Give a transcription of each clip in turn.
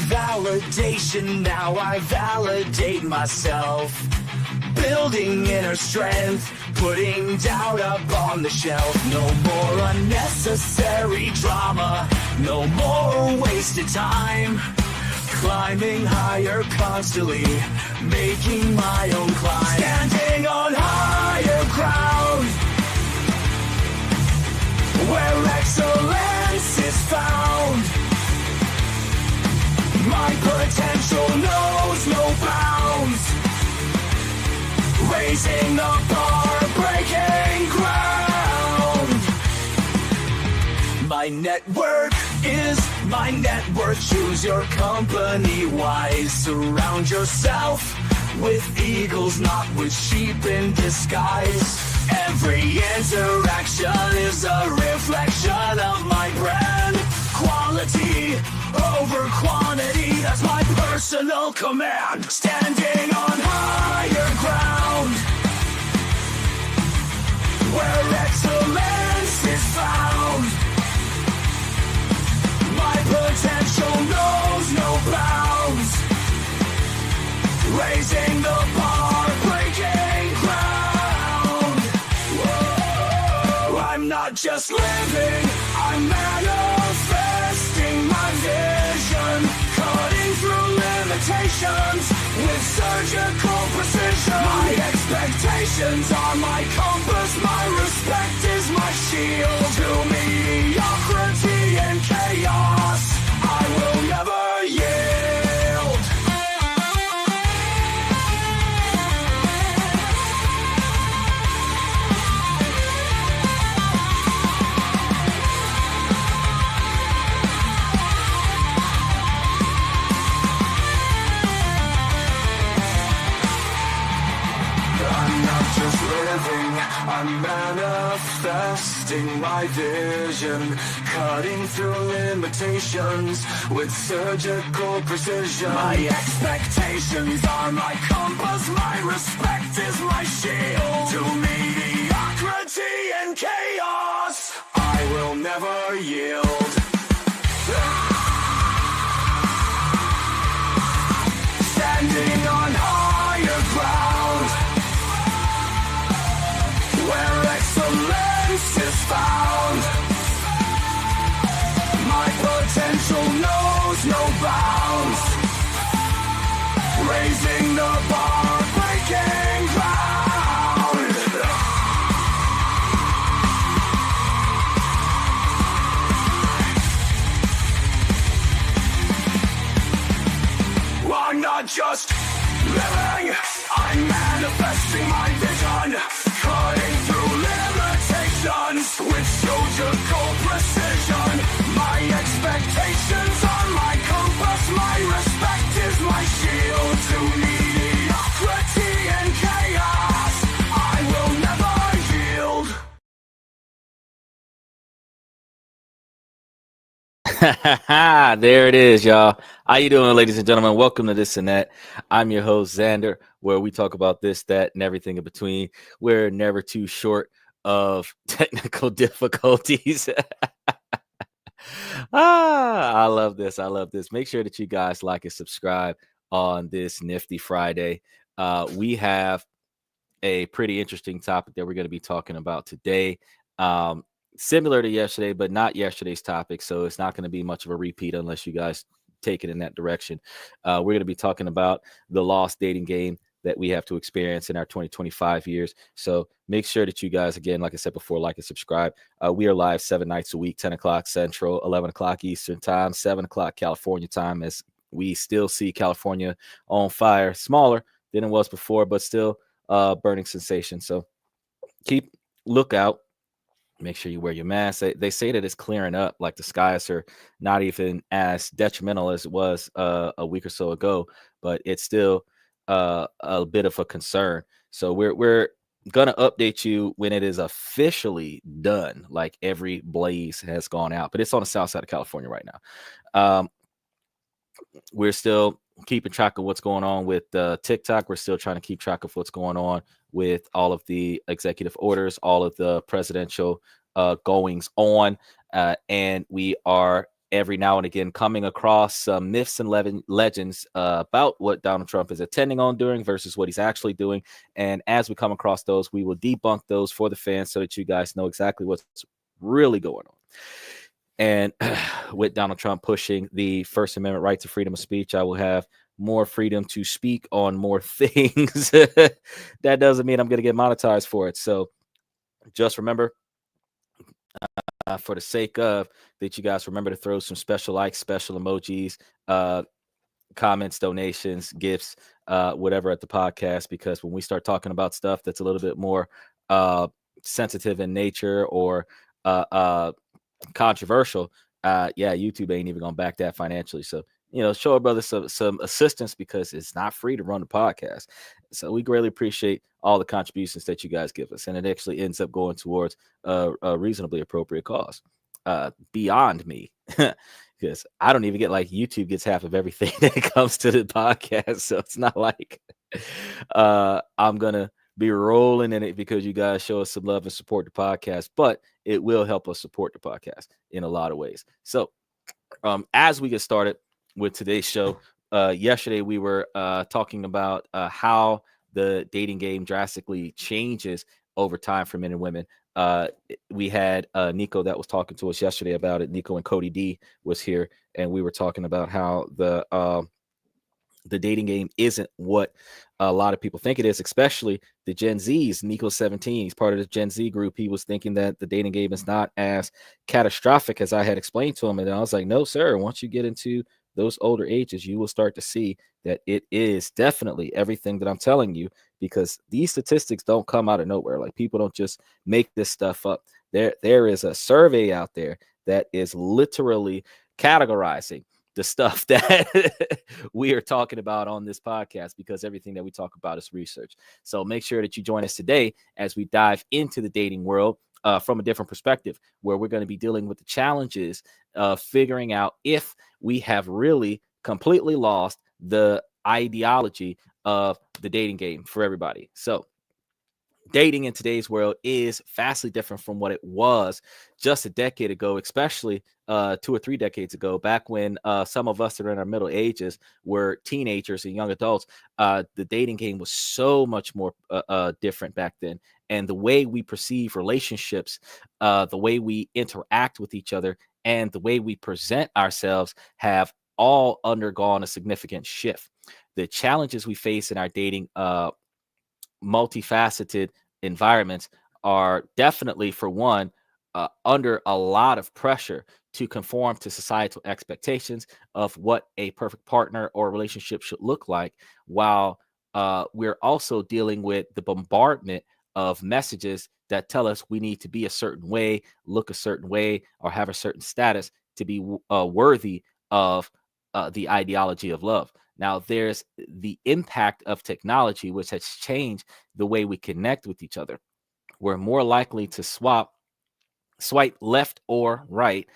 validation, now I validate myself. Building inner strength, putting doubt up on the shelf. No more unnecessary drama, no more wasted time. Climbing higher constantly, making my own climb. Standing on higher ground, where excellence is found. My potential knows no bounds. Raising the bar, breaking ground. My network is my net worth. Choose your company wise. Surround yourself with eagles, not with sheep in disguise. Every interaction is a reflection of my brand. Quality over quantity, that's my personal command. Standing on higher ground, where excellence is found. My potential knows no bounds. Raising the bar, breaking ground. Whoa. I'm not just living, I'm manifesting my vision. Cutting through limitations with surgical precision. My expectations are my compass, my respect is my shield. To mediocrity and chaos, I will never yield. I'm not just living, I'm manifesting my vision. Cutting through limitations with surgical precision. My expectations are my compass, my respect is my shield. To mediocrity and chaos, I will never yield. Standing on higher ground, where excellence is found. My potential knows no bounds. Raising the bar, breaking ground. I'm not just living, I'm manifesting my vision. Cutting through limitations with surgical precision. My expectations are my compass, my respect is my shield. To mediocrity and chaos, I will never yield. There it is, y'all. How you doing, ladies and gentlemen? Welcome to This and That. I'm your host, Xander, where we talk about this, that, and everything in between. We're never too short of technical difficulties. I love this. I love this. Make sure that you guys like and subscribe on this nifty Friday. We have a pretty interesting topic that we're going to be talking about today. Similar to yesterday, but not yesterday's topic. So it's not going to be much of a repeat unless you guys take it in that direction. We're going to be talking about the lost dating game that we have to experience in our 2025 years. So make sure that you guys, again, like I said before, like and subscribe. We are live 7 nights a week, 10 o'clock Central, 11 o'clock Eastern time, 7 o'clock California time, as we still see California on fire, smaller than it was before, but still burning sensation. So keep lookout. Make sure you wear your mask. They say that it's clearing up, like the skies are not even as detrimental as it was a week or so ago, but it's still a bit of a concern. So we're gonna update you when it is officially done, like every blaze has gone out. But it's on the south side of California right now. We're still keeping track of what's going on with TikTok. We're still trying to keep track of what's going on with all of the executive orders, all of the presidential goings on. And we are every now and again coming across some myths and legends about what Donald Trump is intending on doing versus what he's actually doing. And as we come across those, we will debunk those for the fans so that you guys know exactly what's really going on. And with Donald Trump pushing the First Amendment right to freedom of speech, I will have more freedom to speak on more things. That doesn't mean I'm going to get monetized for it. So just remember, for the sake of that, you guys remember to throw some special likes, special emojis, comments, donations, gifts, whatever at the podcast, because when we start talking about stuff that's a little bit more sensitive in nature or controversial, YouTube ain't even gonna back that financially. So show our brother some assistance, because it's not free to run the podcast. So we greatly appreciate all the contributions that you guys give us, and it actually ends up going towards a reasonably appropriate cause. Beyond me, because I don't even get, like, YouTube gets half of everything that comes to the podcast, so it's not like I'm gonna be rolling in it because you guys show us some love and support the podcast, but it will help us support the podcast in a lot of ways. So as we get started with today's show, yesterday we were talking about how the dating game drastically changes over time for men and women. We had Nico that was talking to us yesterday about it. Nico and Cody D was here, and we were talking about how the dating game isn't what a lot of people think it is, especially the Gen Zs. Nico's 17. He's part of the Gen Z group. He was thinking that the dating game is not as catastrophic as I had explained to him. And I was like, no, sir. Once you get into those older ages, you will start to see that it is definitely everything that I'm telling you, because these statistics don't come out of nowhere. Like, people don't just make this stuff up. There is a survey out there that is literally categorizing the stuff that we are talking about on this podcast, because everything that we talk about is research. So make sure that you join us today as we dive into the dating world from a different perspective, where we're going to be dealing with the challenges of figuring out if we have really completely lost the ideology of the dating game for everybody. So dating in today's world is vastly different from what it was just a decade ago, especially 2 or 3 decades ago, back when some of us that are in our middle ages were teenagers and young adults. The dating game was so much more different back then. And the way we perceive relationships, the way we interact with each other, and the way we present ourselves have all undergone a significant shift. The challenges we face in our dating multifaceted environments are definitely, for one, under a lot of pressure to conform to societal expectations of what a perfect partner or relationship should look like, while we're also dealing with the bombardment of messages that tell us we need to be a certain way, look a certain way, or have a certain status to be worthy of the ideology of love. Now, there's the impact of technology, which has changed the way we connect with each other. We're more likely to swipe left or right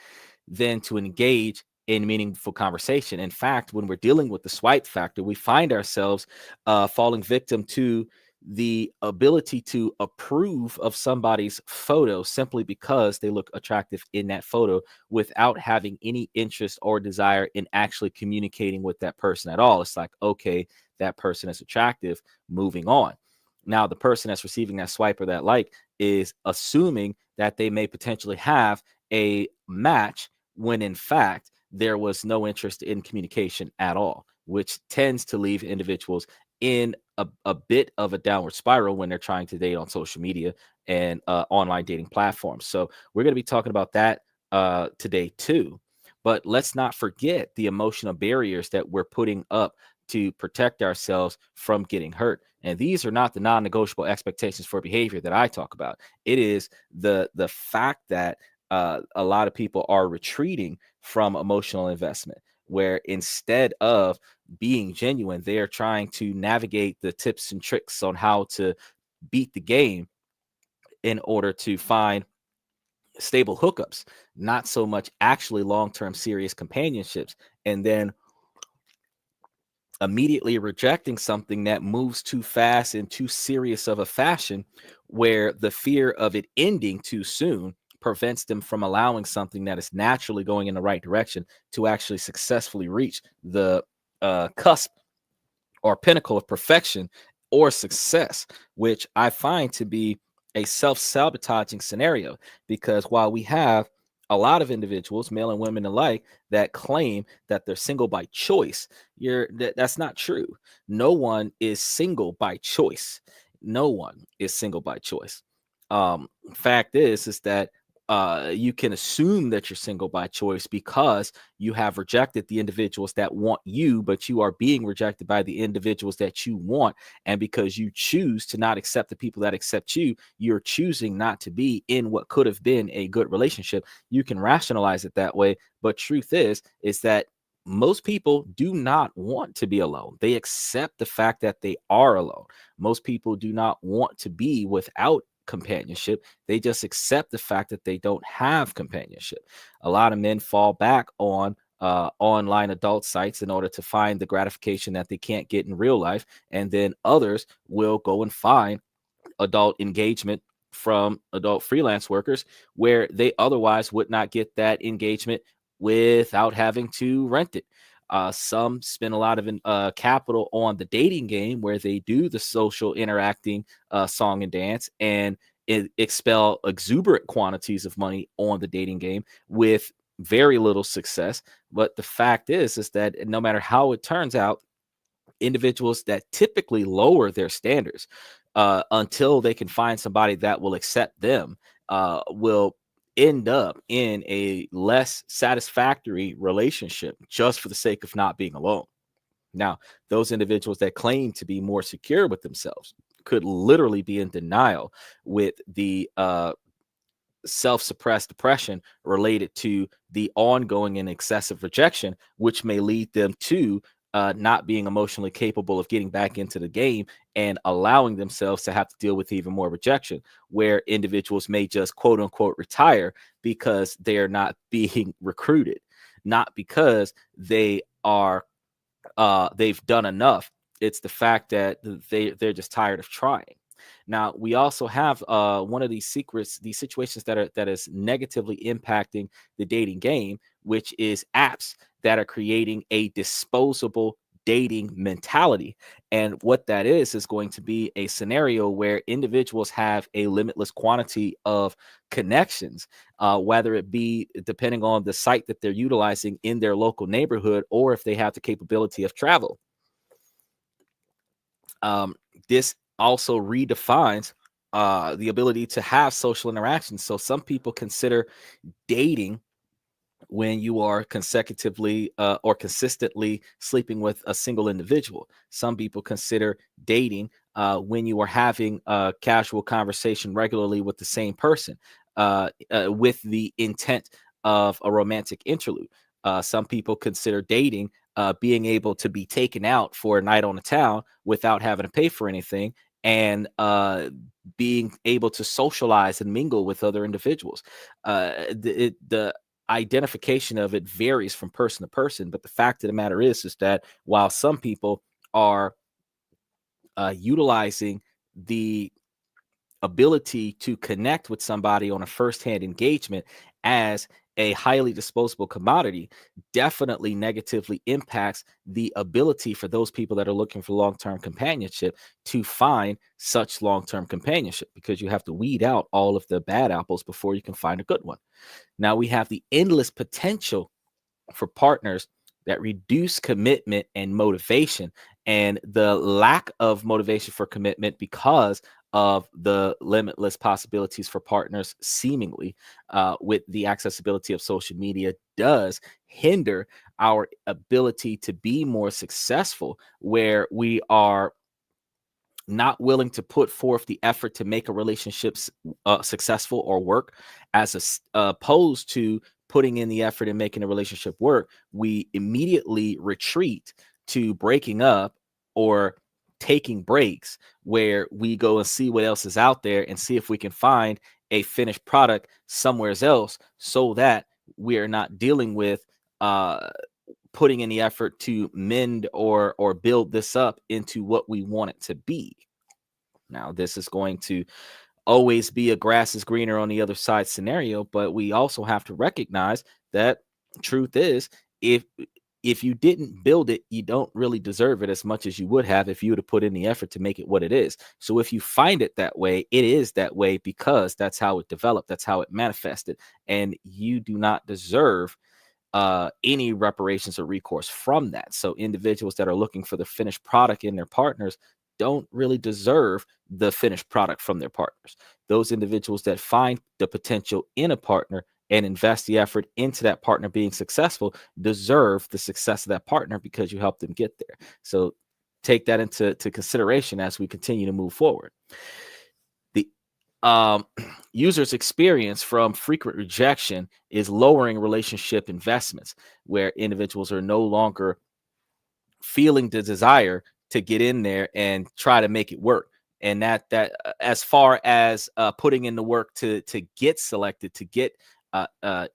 than to engage in meaningful conversation. In fact, when we're dealing with the swipe factor, we find ourselves falling victim to the ability to approve of somebody's photo simply because they look attractive in that photo, without having any interest or desire in actually communicating with that person at all. It's like, okay, that person is attractive, moving on. Now, the person that's receiving that swipe or that like is assuming that they may potentially have a match, when in fact there was no interest in communication at all, which tends to leave individuals in a bit of a downward spiral when they're trying to date on social media and online dating platforms. So we're going to be talking about that today too. But let's not forget the emotional barriers that we're putting up to protect ourselves from getting hurt. And these are not the non-negotiable expectations for behavior that I talk about. It is the fact that a lot of people are retreating from emotional investment, where instead of being genuine, they're trying to navigate the tips and tricks on how to beat the game in order to find stable hookups, not so much actually long-term serious companionships, and then immediately rejecting something that moves too fast and too serious of a fashion, where the fear of it ending too soon prevents them from allowing something that is naturally going in the right direction to actually successfully reach the cusp or pinnacle of perfection or success, which I find to be a self-sabotaging scenario. Because while we have a lot of individuals, male and women alike, that claim that they're single by choice, that's not true. No one is single by choice. No one is single by choice. Fact is that you can assume that you're single by choice because you have rejected the individuals that want you, but you are being rejected by the individuals that you want. And because you choose to not accept the people that accept you, you're choosing not to be in what could have been a good relationship. You can rationalize it that way. But truth is that most people do not want to be alone. They accept the fact that they are alone. Most people do not want to be without companionship. They just accept the fact that they don't have companionship. A lot of men fall back on online adult sites in order to find the gratification that they can't get in real life. And then others will go and find adult engagement from adult freelance workers where they otherwise would not get that engagement without having to rent it. Some spend a lot of capital on the dating game where they do the social interacting song and dance and expel exuberant quantities of money on the dating game with very little success. But the fact is that no matter how it turns out, individuals that typically lower their standards until they can find somebody that will accept them will end up in a less satisfactory relationship just for the sake of not being alone. Now, those individuals that claim to be more secure with themselves could literally be in denial with the self-suppressed depression related to the ongoing and excessive rejection, which may lead them to not being emotionally capable of getting back into the game and allowing themselves to have to deal with even more rejection, where individuals may just quote unquote retire because they are not being recruited, not because they've done enough. It's the fact that they're just tired of trying. Now, we also have one of these secrets, these situations that is negatively impacting the dating game, which is apps that are creating a disposable dating mentality. And what that is going to be a scenario where individuals have a limitless quantity of connections, whether it be depending on the site that they're utilizing in their local neighborhood, or if they have the capability of travel. This also redefines the ability to have social interactions. So some people consider dating when you are consecutively or consistently sleeping with a single individual. Some people consider dating when you are having a casual conversation regularly with the same person with the intent of a romantic interlude. Some people consider dating being able to be taken out for a night on the town without having to pay for anything and being able to socialize and mingle with other individuals. The identification of it varies from person to person, but the fact of the matter is that while some people are utilizing the ability to connect with somebody on a first-hand engagement as a highly disposable commodity, definitely negatively impacts the ability for those people that are looking for long-term companionship to find such long-term companionship, because you have to weed out all of the bad apples before you can find a good one. Now we have the endless potential for partners that reduce commitment and motivation, and the lack of motivation for commitment because of the limitless possibilities for partners seemingly with the accessibility of social media does hinder our ability to be more successful, where we are not willing to put forth the effort to make a relationship successful or work, opposed to putting in the effort and making a relationship work. We immediately retreat to breaking up or taking breaks, where we go and see what else is out there and see if we can find a finished product somewhere else, so that we are not dealing with putting in the effort to mend or build this up into what we want it to be. Now, this is going to always be a grass is greener on the other side scenario, but we also have to recognize that truth is, if you didn't build it, you don't really deserve it as much as you would have if you would have put in the effort to make it what it is. So if you find it that way, it is that way because that's how it developed, that's how it manifested, and you do not deserve any reparations or recourse from that. So individuals that are looking for the finished product in their partners don't really deserve the finished product from their partners. Those individuals that find the potential in a partner and invest the effort into that partner being successful deserve the success of that partner because you helped them get there. So take that into consideration as we continue to move forward. The users' experience from frequent rejection is lowering relationship investments, where individuals are no longer feeling the desire to get in there and try to make it work. And as far as putting in the work to get selected, to get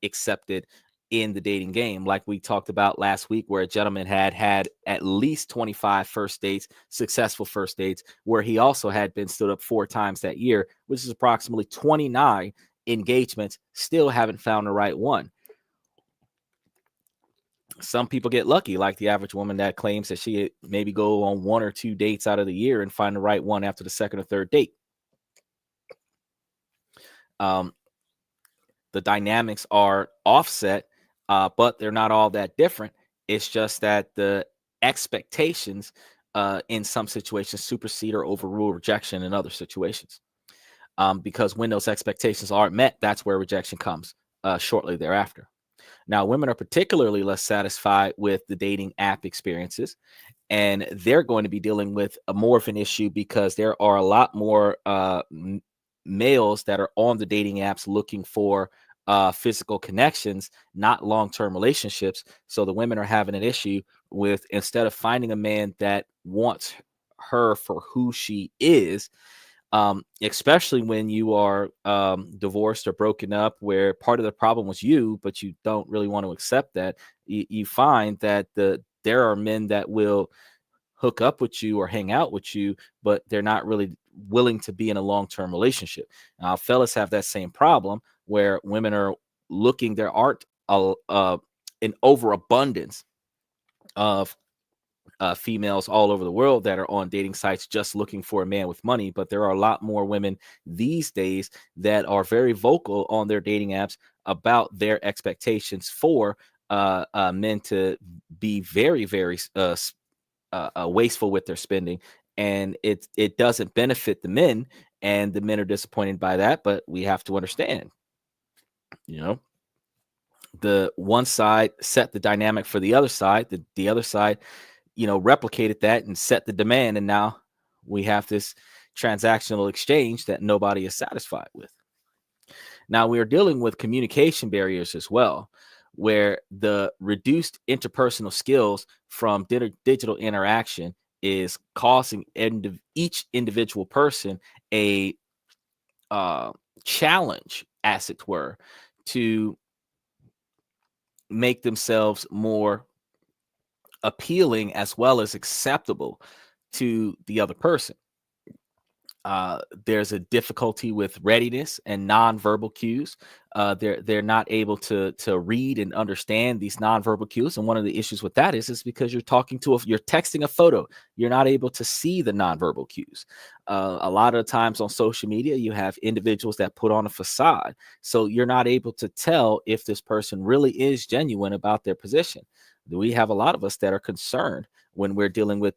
accepted in the dating game, like we talked about last week, where a gentleman had at least 25 first dates, successful first dates, where he also had been stood up 4 times that year, which is approximately 29 engagements, still haven't found the right one. Some people get lucky, like the average woman that claims that she maybe go on 1 or 2 dates out of the year and find the right one after the second or third date. The dynamics are offset, but they're not all that different. It's just that the expectations in some situations supersede or overrule rejection in other situations. Because when those expectations aren't met, that's where rejection comes shortly thereafter. Now, women are particularly less satisfied with the dating app experiences, and they're going to be dealing with more of an issue because there are a lot more males that are on the dating apps looking for physical connections, not long-term relationships. So the women are having an issue with, instead of finding a man that wants her for who she is, especially when you are divorced or broken up, where part of the problem was you, but you don't really want to accept that. You find that there are men that will hook up with you or hang out with you, but they're not really willing to be in a long-term relationship. Now, fellas have that same problem where women are looking, there aren't an overabundance of females all over the world that are on dating sites just looking for a man with money, but there are a lot more women these days that are very vocal on their dating apps about their expectations for men to be very, very wasteful with their spending, and it doesn't benefit the men, and the men are disappointed by that. But we have to understand, you know, the one side set the dynamic for the other side, the other side, replicated that and set the demand, and now we have this transactional exchange that nobody is satisfied with. Now we are dealing with communication barriers as well, where the reduced interpersonal skills from digital interaction is causing each individual person a challenge, as it were, to make themselves more appealing as well as acceptable to the other person. There's a difficulty with readiness and nonverbal cues. They're not able to read and understand these nonverbal cues, and one of the issues with that is because you're you're texting a photo, you're not able to see the nonverbal cues. A lot of the times on social media, you have individuals that put on a facade, so you're not able to tell if this person really is genuine about their position. We have a lot of us that are concerned when we're dealing with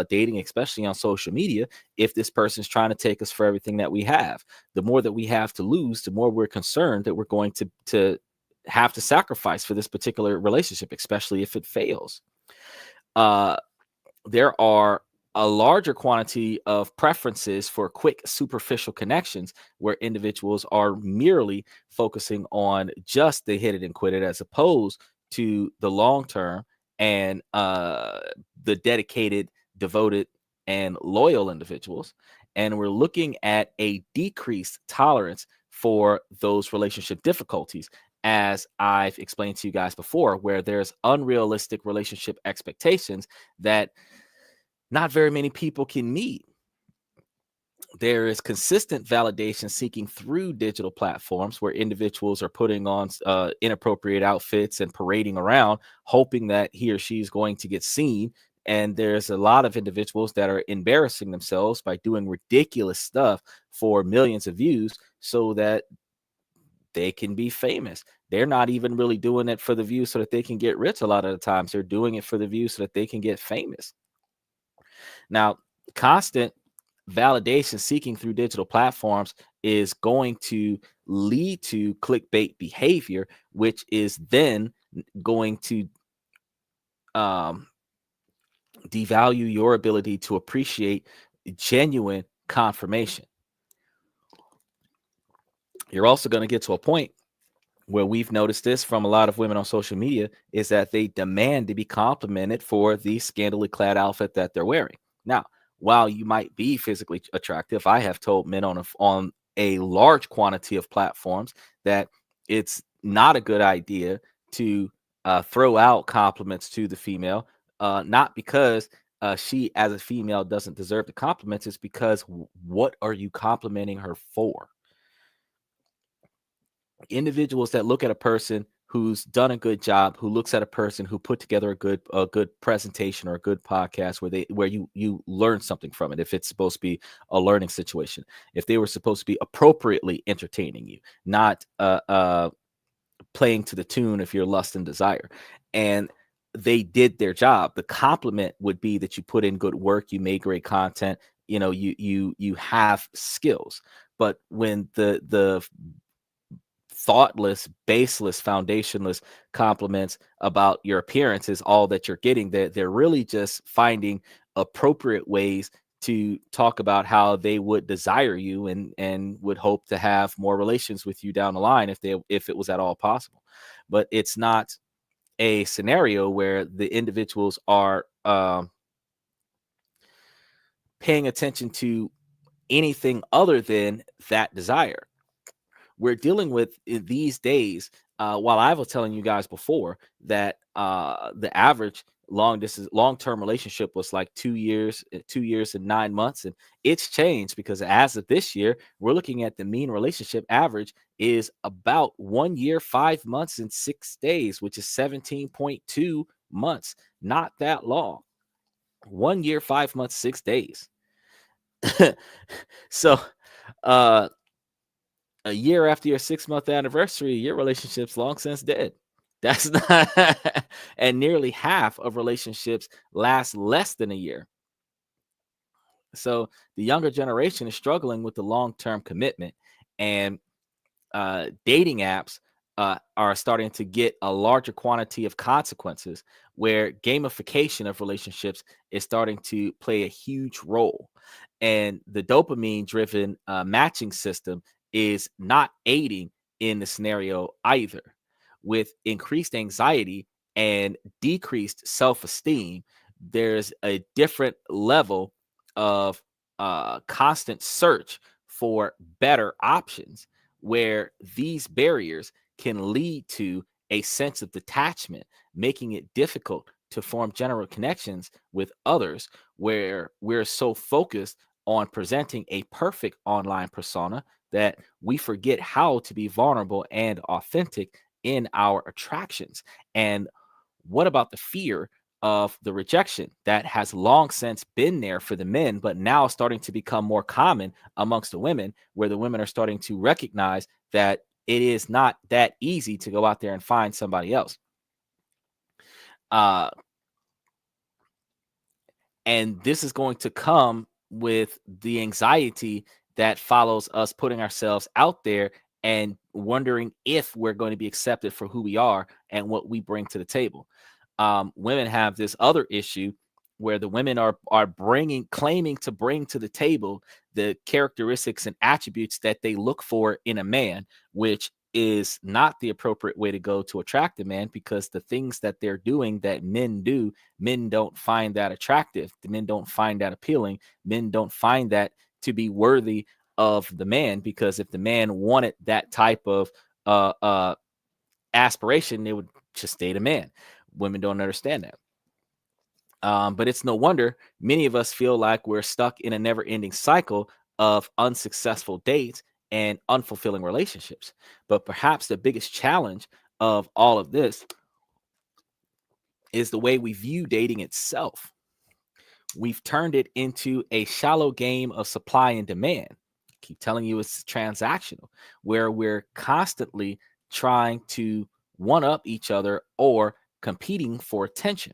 dating, especially on social media, if this person's trying to take us for everything that we have. The more that we have to lose, the more we're concerned that we're going to have to sacrifice for this particular relationship, especially if it fails. There are a larger quantity of preferences for quick superficial connections, where individuals are merely focusing on just the hit it and quit it, as opposed to the long term and the dedicated, devoted, and loyal individuals. And we're looking at a decreased tolerance for those relationship difficulties, as I've explained to you guys before, where there's unrealistic relationship expectations that not very many people can meet. There is consistent validation seeking through digital platforms where individuals are putting on inappropriate outfits and parading around, hoping that he or she is going to get seen. And there's a lot of individuals that are embarrassing themselves by doing ridiculous stuff for millions of views so that they can be famous. They're not even really doing it for the views so that they can get rich. A lot of the times they're doing it for the views so that they can get famous. Now, constant validation seeking through digital platforms is going to lead to clickbait behavior, which is then going to um, devalue your ability to appreciate genuine confirmation. You're also going to get to a point where we've noticed this from a lot of women on social media is that they demand to be complimented for the scantily clad outfit that they're wearing. Now, while you might be physically attractive, I have told men on a large quantity of platforms that it's not a good idea to throw out compliments to the female, not because she as a female doesn't deserve the compliments. It's because what are you complimenting her for? Individuals that look at a person who's done a good job, who looks at a person who put together a good presentation or a good podcast where you learn something from it. If it's supposed to be a learning situation, if they were supposed to be appropriately entertaining you, not playing to the tune of your lust and desire, and they did their job. The compliment would be that you put in good work, you made great content, you have skills. But when the thoughtless, baseless, foundationless compliments about your appearance is all that you're getting, they're really just finding appropriate ways to talk about how they would desire you and would hope to have more relations with you down the line if it was at all possible. But it's not a scenario where the individuals are paying attention to anything other than that desire. We're dealing with in these days, while I was telling you guys before that the average long-term relationship was like 2 years, 2 years and 9 months, and it's changed because as of this year, we're looking at the mean relationship average is about 1 year, 5 months, and 6 days, which is 17.2 months. Not that long. 1 year, 5 months, 6 days. So, uh, a year after your 6 month anniversary, your relationship's long since dead. That's not, and nearly half of relationships last less than a year. So the younger generation is struggling with the long term commitment, and dating apps are starting to get a larger quantity of consequences where gamification of relationships is starting to play a huge role. And the dopamine driven matching system is not aiding in the scenario either. With increased anxiety and decreased self esteem, there's a different level of constant search for better options where these barriers can lead to a sense of detachment, making it difficult to form general connections with others, where we're so focused on presenting a perfect online persona that we forget how to be vulnerable and authentic in our attractions. And what about the fear of the rejection that has long since been there for the men, but now starting to become more common amongst the women, where the women are starting to recognize that it is not that easy to go out there and find somebody else. Uh, and this is going to come with the anxiety that follows us putting ourselves out there and wondering if we're going to be accepted for who we are and what we bring to the table. Women have this other issue where the women are claiming to bring to the table the characteristics and attributes that they look for in a man, which is not the appropriate way to go to attract a man, because the things that they're doing that men do, men don't find that attractive. The men don't find that appealing. Men don't find that to be worthy of the man, because if the man wanted that type of uh, uh, aspiration, they would just stay the man. Women don't understand that. But it's no wonder many of us feel like we're stuck in a never ending cycle of unsuccessful dates and unfulfilling relationships. But perhaps the biggest challenge of all of this is the way we view dating itself. We've turned it into a shallow game of supply and demand. I keep telling you it's transactional, where we're constantly trying to one up each other or competing for attention.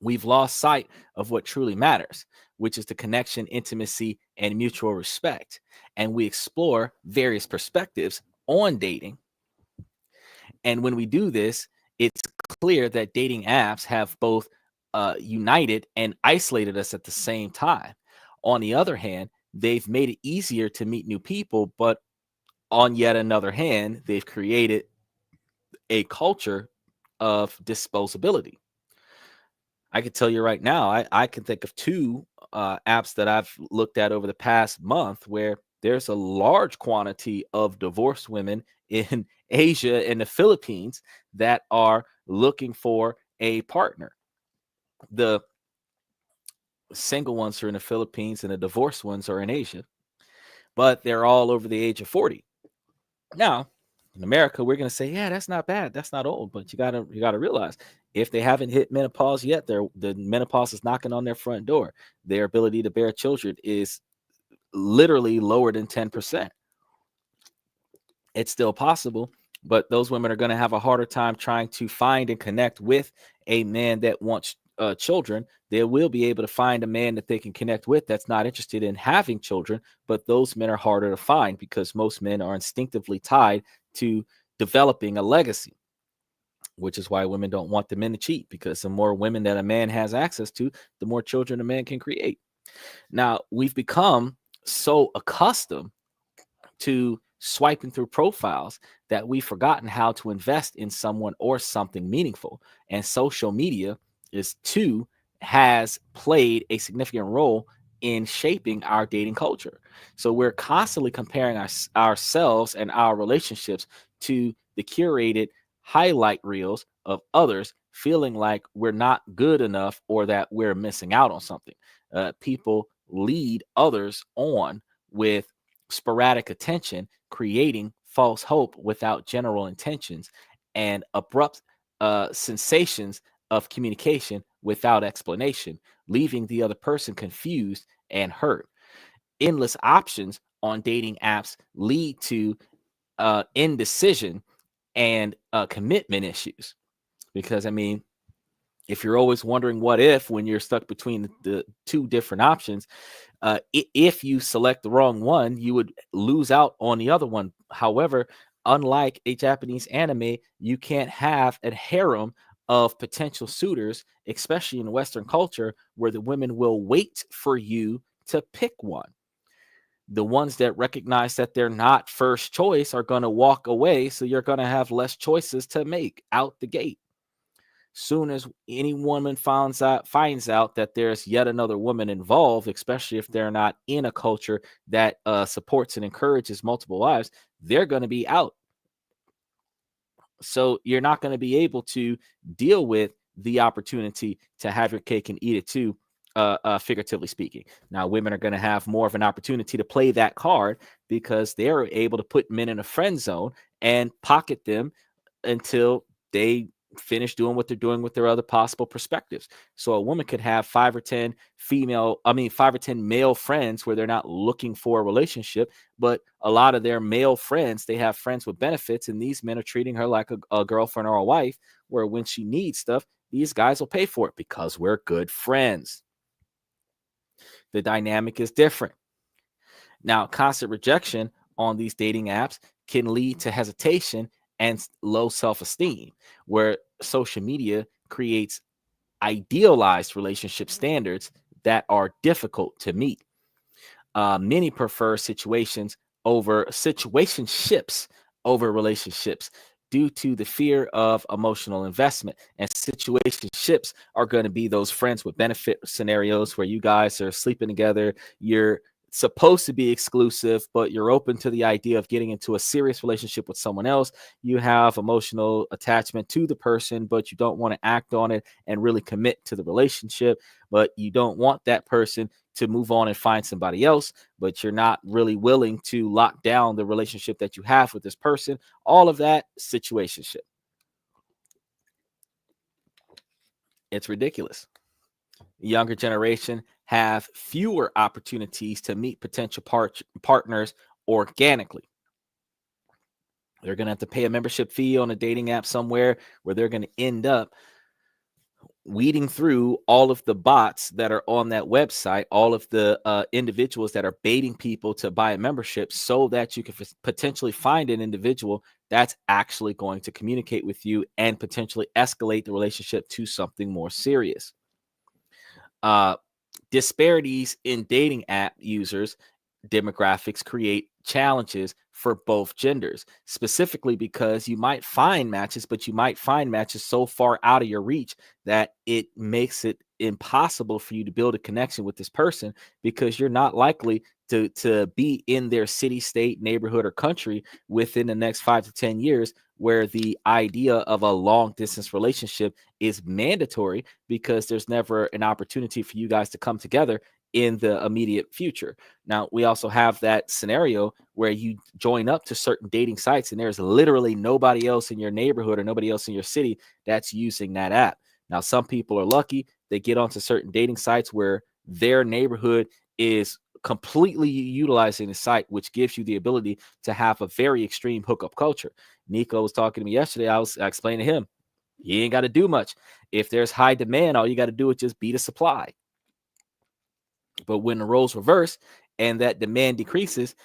We've lost sight of what truly matters, which is the connection, intimacy, and mutual respect. And we explore various perspectives on dating. And when we do this, it's clear that dating apps have both united and isolated us at the same time. On the other hand, they've made it easier to meet new people, but on yet another hand, they've created a culture of disposability. I can tell you right now, I can think of two apps that I've looked at over the past month where there's a large quantity of divorced women in Asia and the Philippines that are looking for a partner. The single ones are in the Philippines and the divorced ones are in Asia, but they're all over the age of 40. Now, in America, we're going to say, yeah, that's not bad. That's not old. But you gotta realize if they haven't hit menopause yet, the menopause is knocking on their front door. Their ability to bear children is literally lower than 10%. It's still possible, but those women are going to have a harder time trying to find and connect with a man that wants children. They will be able to find a man that they can connect with that's not interested in having children, but those men are harder to find because most men are instinctively tied to developing a legacy, which is why women don't want the men to cheat, because the more women that a man has access to, the more children a man can create. Now, we've become so accustomed to swiping through profiles that we've forgotten how to invest in someone or something meaningful. And social media has played a significant role in shaping our dating culture. So we're constantly comparing ourselves and our relationships to the curated highlight reels of others, feeling like we're not good enough or that we're missing out on something. People lead others on with sporadic attention, creating false hope without general intentions, and abrupt sensations of communication without explanation, leaving the other person confused and hurt. Endless options on dating apps lead to indecision and commitment issues. Because, I mean, if you're always wondering what if when you're stuck between the two different options, if you select the wrong one, you would lose out on the other one. However, unlike a Japanese anime, you can't have a harem of potential suitors, especially in Western culture, where the women will wait for you to pick one. The ones that recognize that they're not first choice are going to walk away, so you're going to have less choices to make out the gate. Soon as any woman finds out that there's yet another woman involved, especially if they're not in a culture that supports and encourages multiple wives, they're going to be out. So you're not going to be able to deal with the opportunity to have your cake and eat it too, figuratively speaking. Now, women are going to have more of an opportunity to play that card because they're able to put men in a friend zone and pocket them until they finish doing what they're doing with their other possible perspectives. So a woman could have 5 or 10 male friends where they're not looking for a relationship, but a lot of their male friends, they have friends with benefits, and these men are treating her like a girlfriend or a wife, where when she needs stuff, these guys will pay for it because we're good friends. The dynamic is different. Now, constant rejection on these dating apps can lead to hesitation and low self-esteem, where social media creates idealized relationship standards that are difficult to meet. Many prefer situationships over relationships due to the fear of emotional investment. And situationships are going to be those friends with benefit scenarios where you guys are sleeping together. You're supposed to be exclusive, but you're open to the idea of getting into a serious relationship with someone else. You have emotional attachment to the person, but you don't want to act on it and really commit to the relationship. But you don't want that person to move on and find somebody else, but you're not really willing to lock down the relationship that you have with this person. All of that situationship. It's ridiculous. The younger generation have fewer opportunities to meet potential partners organically. They're going to have to pay a membership fee on a dating app somewhere where they're going to end up weeding through all of the bots that are on that website, all of the individuals that are baiting people to buy a membership so that you can potentially find an individual that's actually going to communicate with you and potentially escalate the relationship to something more serious. Disparities in dating app users demographics create challenges for both genders, specifically because you might find matches, but you might find matches so far out of your reach that it makes it impossible for you to build a connection with this person, because you're not likely to be in their city, state, neighborhood, or country within the next 5 to 10 years, where the idea of a long distance relationship is mandatory, because there's never an opportunity for you guys to come together in the immediate future. Now, we also have that scenario where you join up to certain dating sites and there's literally nobody else in your neighborhood or nobody else in your city that's using that app. Now, some people are lucky. They get onto certain dating sites where their neighborhood is completely utilizing the site, which gives you the ability to have a very extreme hookup culture. Nico was talking to me yesterday. I explained to him, you ain't got to do much. If there's high demand, all you got to do is just be the supply. But when the roles reverse and that demand decreases,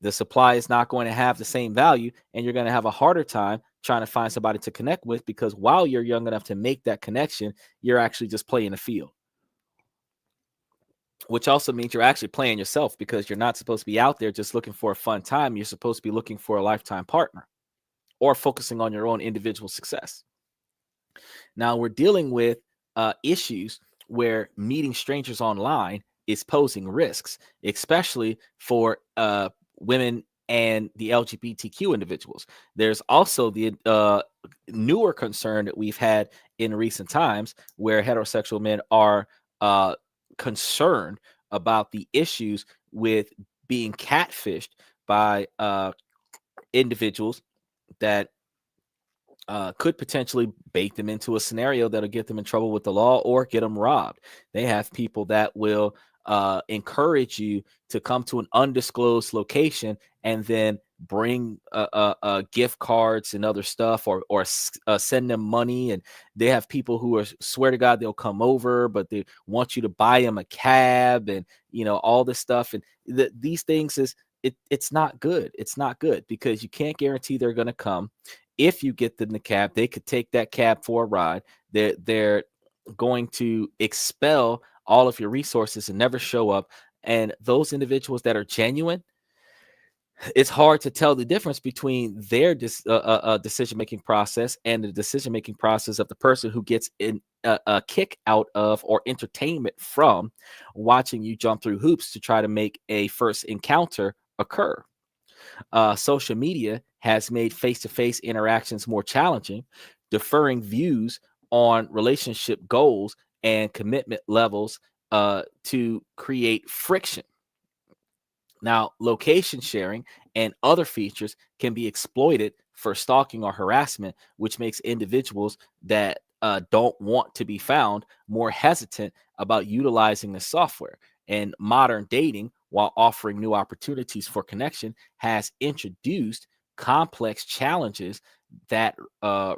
the supply is not going to have the same value, and you're going to have a harder time trying to find somebody to connect with, because while you're young enough to make that connection, you're actually just playing the field, which also means you're actually playing yourself, because you're not supposed to be out there just looking for a fun time. You're supposed to be looking for a lifetime partner or focusing on your own individual success. Now, we're dealing with issues where meeting strangers online is posing risks, especially for women and the LGBTQ individuals. There's also the newer concern that we've had in recent times, where heterosexual men are concerned about the issues with being catfished by individuals that could potentially bait them into a scenario that'll get them in trouble with the law or get them robbed. They have people that will encourage you to come to an undisclosed location and then bring gift cards and other stuff, or send them money. And they have people who swear to God they'll come over, but they want you to buy them a cab and all this stuff. And these things it's not good. It's not good, because you can't guarantee they're going to come. If you get them the cab, they could take that cab for a ride. They're going to expel all of your resources and never show up. And those individuals that are genuine, it's hard to tell the difference between their decision-making process and the decision-making process of the person who gets a kick out of or entertainment from watching you jump through hoops to try to make a first encounter occur. Social media has made face-to-face interactions more challenging, deferring views on relationship goals and commitment levels to create friction. Now, location sharing and other features can be exploited for stalking or harassment, which makes individuals that don't want to be found more hesitant about utilizing the software. And modern dating, while offering new opportunities for connection, has introduced complex challenges that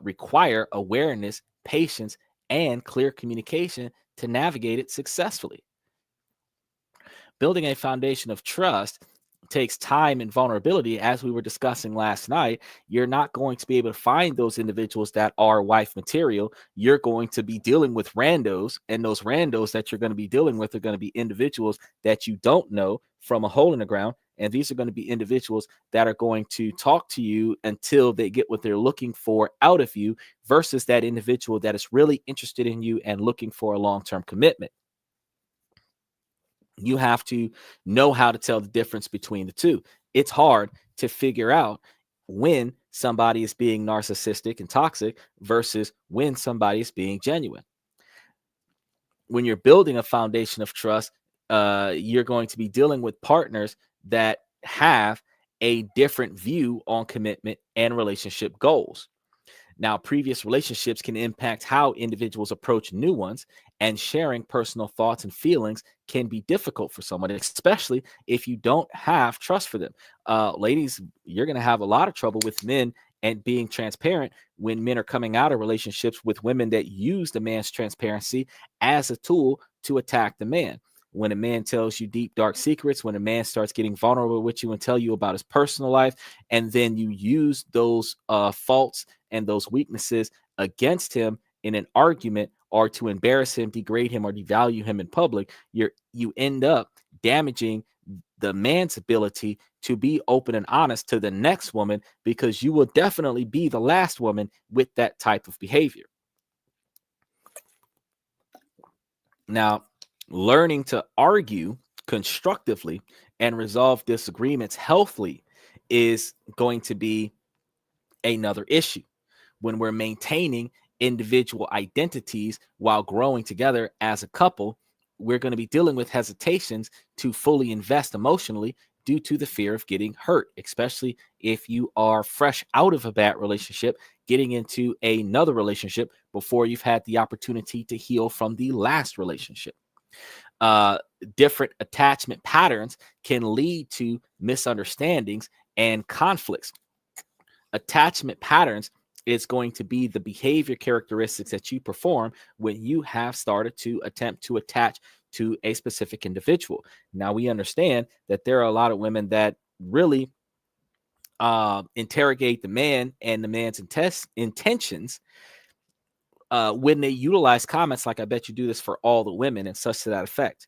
require awareness, patience, and clear communication to navigate it successfully. Building a foundation of trust takes time and vulnerability. As we were discussing last night, you're not going to be able to find those individuals that are wife material. You're going to be dealing with randos, and those randos that you're going to be dealing with are going to be individuals that you don't know from a hole in the ground. And these are going to be individuals that are going to talk to you until they get what they're looking for out of you, versus that individual that is really interested in you and looking for a long-term commitment. You have to know how to tell the difference between the two. It's hard to figure out when somebody is being narcissistic and toxic versus when somebody is being genuine. When you're building a foundation of trust, you're going to be dealing with partners that have a different view on commitment and relationship goals. Now, previous relationships can impact how individuals approach new ones, and sharing personal thoughts and feelings can be difficult for someone, especially if you don't have trust for them. Ladies, you're going to have a lot of trouble with men and being transparent when men are coming out of relationships with women that use the man's transparency as a tool to attack the man. When a man tells you deep, dark secrets, when a man starts getting vulnerable with you and tell you about his personal life, and then you use those faults and those weaknesses against him in an argument, or to embarrass him, degrade him, or devalue him in public, you end up damaging the man's ability to be open and honest to the next woman, because you will definitely be the last woman with that type of behavior. Now, learning to argue constructively and resolve disagreements healthily is going to be another issue. When we're maintaining individual identities while growing together as a couple, we're going to be dealing with hesitations to fully invest emotionally due to the fear of getting hurt, especially if you are fresh out of a bad relationship, getting into another relationship before you've had the opportunity to heal from the last relationship. Uh, Different attachment patterns can lead to misunderstandings and conflicts. Attachment patterns is going to be the behavior characteristics that you perform when you have started to attempt to attach to a specific individual. Now, we understand that there are a lot of women that really interrogate the man and the man's intentions when they utilize comments like, "I bet you do this for all the women," and such to that effect.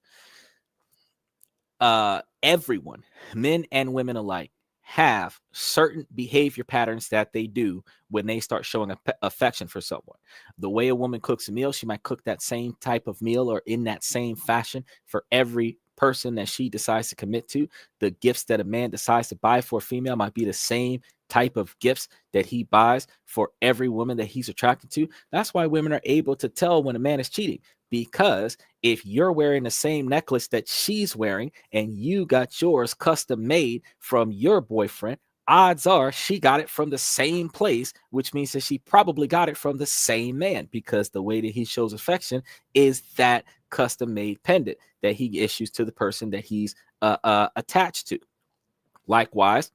Everyone, men and women alike, have certain behavior patterns that they do when they start showing affection for someone. The way a woman cooks a meal, she might cook that same type of meal or in that same fashion for every person that she decides to commit to. The gifts that a man decides to buy for a female might be the same type of gifts that he buys for every woman that he's attracted to. That's why women are able to tell when a man is cheating, because if you're wearing the same necklace that she's wearing and you got yours custom made from your boyfriend, odds are she got it from the same place, which means that she probably got it from the same man, because the way that he shows affection is that custom made pendant that he issues to the person that he's attached to. Likewise,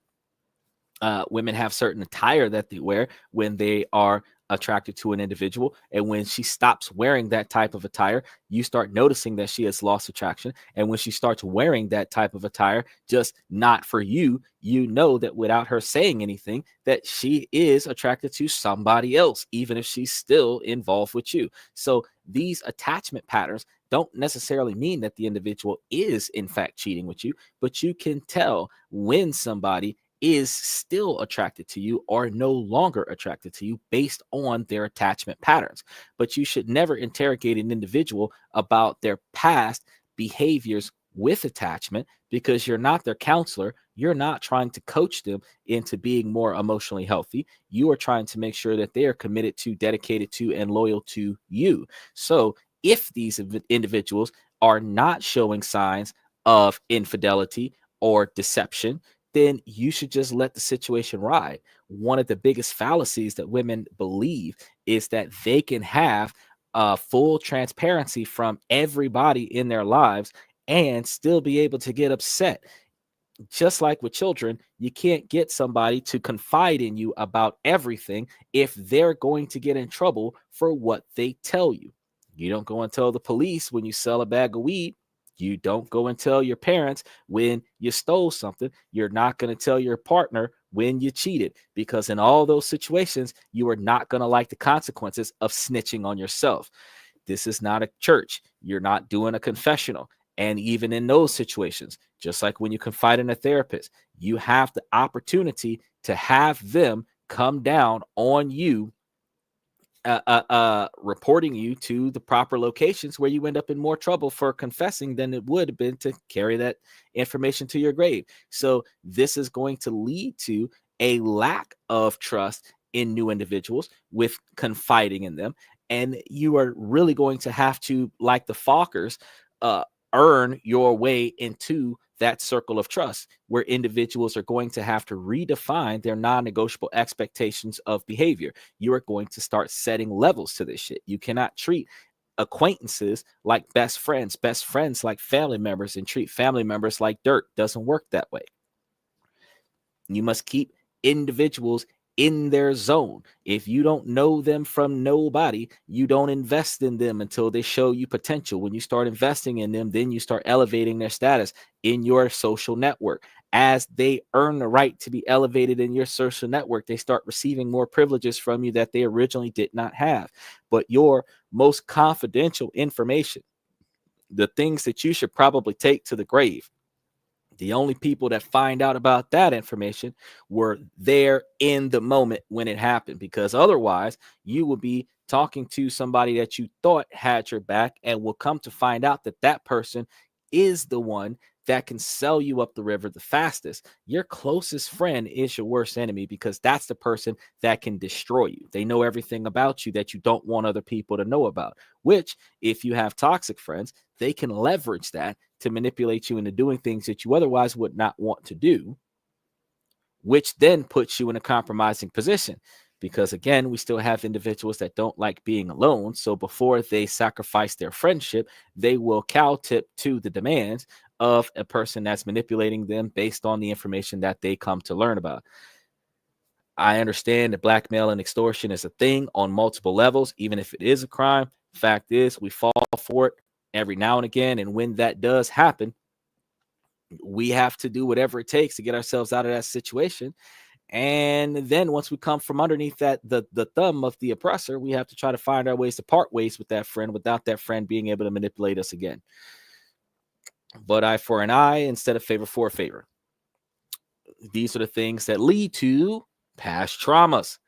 women have certain attire that they wear when they are attracted to an individual, and when she stops wearing that type of attire, you start noticing that she has lost attraction. And when she starts wearing that type of attire just not for you, you know that without her saying anything, that she is attracted to somebody else, even if she's still involved with you. So these attachment patterns don't necessarily mean that the individual is in fact cheating with you, but you can tell when somebody is still attracted to you or no longer attracted to you based on their attachment patterns. But you should never interrogate an individual about their past behaviors with attachment, because you're not their counselor. You're not trying to coach them into being more emotionally healthy. You are trying to make sure that they are committed to, dedicated to, and loyal to you. So if these individuals are not showing signs of infidelity or deception, then you should just let the situation ride. One of the biggest fallacies that women believe is that they can have full transparency from everybody in their lives and still be able to get upset. Just like with children, you can't get somebody to confide in you about everything if they're going to get in trouble for what they tell you. You don't go and tell the police when you sell a bag of weed. You don't go and tell your parents when you stole something. You're not going to tell your partner when you cheated, because in all those situations, you are not going to like the consequences of snitching on yourself. This is not a church. You're not doing a confessional. And even in those situations, just like when you confide in a therapist, you have the opportunity to have them come down on you, reporting you to the proper locations, where you end up in more trouble for confessing than it would have been to carry that information to your grave. So this is going to lead to a lack of trust in new individuals with confiding in them. And you are really going to have to, like the Fockers, earn your way into that circle of trust where individuals are going to have to redefine their non-negotiable expectations of behavior. You are going to start setting levels to this shit. You cannot treat acquaintances like best friends like family members, and treat family members like dirt. Doesn't work that way. You must keep individuals in their zone. If you don't know them from nobody, you don't invest in them until they show you potential. When you start investing in them, then you start elevating their status in your social network. As they earn the right to be elevated in your social network, they start receiving more privileges from you that they originally did not have. But your most confidential information, the things that you should probably take to the grave, the only people that find out about that information were there in the moment when it happened, because otherwise you will be talking to somebody that you thought had your back and will come to find out that that person is the one that can sell you up the river the fastest. Your closest friend is your worst enemy, because that's the person that can destroy you. They know everything about you that you don't want other people to know about, which, if you have toxic friends, they can leverage that to manipulate you into doing things that you otherwise would not want to do, which then puts you in a compromising position. Because again, we still have individuals that don't like being alone. So before they sacrifice their friendship, they will cow tip to the demands of a person that's manipulating them based on the information that they come to learn about. I understand that blackmail and extortion is a thing on multiple levels, even if it is a crime. Fact is, we fall for it every now and again. And when that does happen, we have to do whatever it takes to get ourselves out of that situation. And then once we come from underneath that, the thumb of the oppressor, we have to try to find our ways to part ways with that friend without that friend being able to manipulate us again. But eye for an eye instead of favor for a favor. These are the things that lead to past traumas,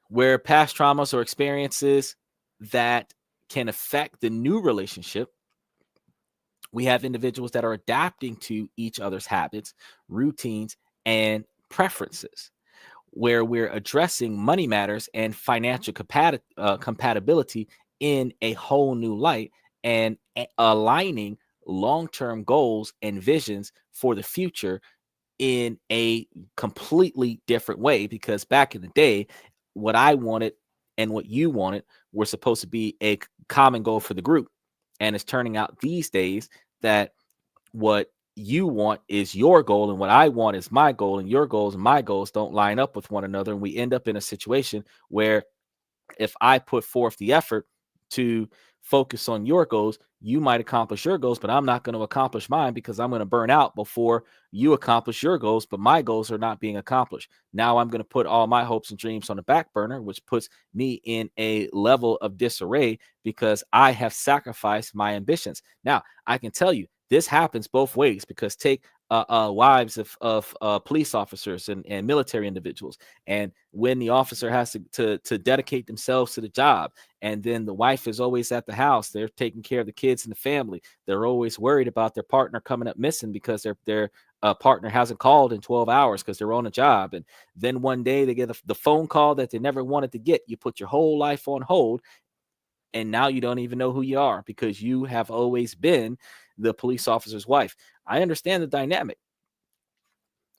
where past traumas or experiences that can affect the new relationship. We have individuals that are adapting to each other's habits, routines, and preferences, where we're addressing money matters and financial compatibility in a whole new light, and aligning long-term goals and visions for the future in a completely different way. Because back in the day, what I wanted and what you wanted were supposed to be a common goal for the group. And it's turning out these days that what you want is your goal and what I want is my goal, and your goals and my goals don't line up with one another. And we end up in a situation where if I put forth the effort to focus on your goals, you might accomplish your goals, but I'm not going to accomplish mine because I'm going to burn out before you accomplish your goals, but my goals are not being accomplished. Now I'm going to put all my hopes and dreams on the back burner, which puts me in a level of disarray because I have sacrificed my ambitions. Now, I can tell you this happens both ways, because take wives of police officers and military individuals. And when the officer has to dedicate themselves to the job, and then the wife is always at the house, they're taking care of the kids and the family. They're always worried about their partner coming up missing because their partner hasn't called in 12 hours because they're on a job. And then one day they get the phone call that they never wanted to get. You put your whole life on hold, and now you don't even know who you are because you have always been the police officer's wife. I understand the dynamic.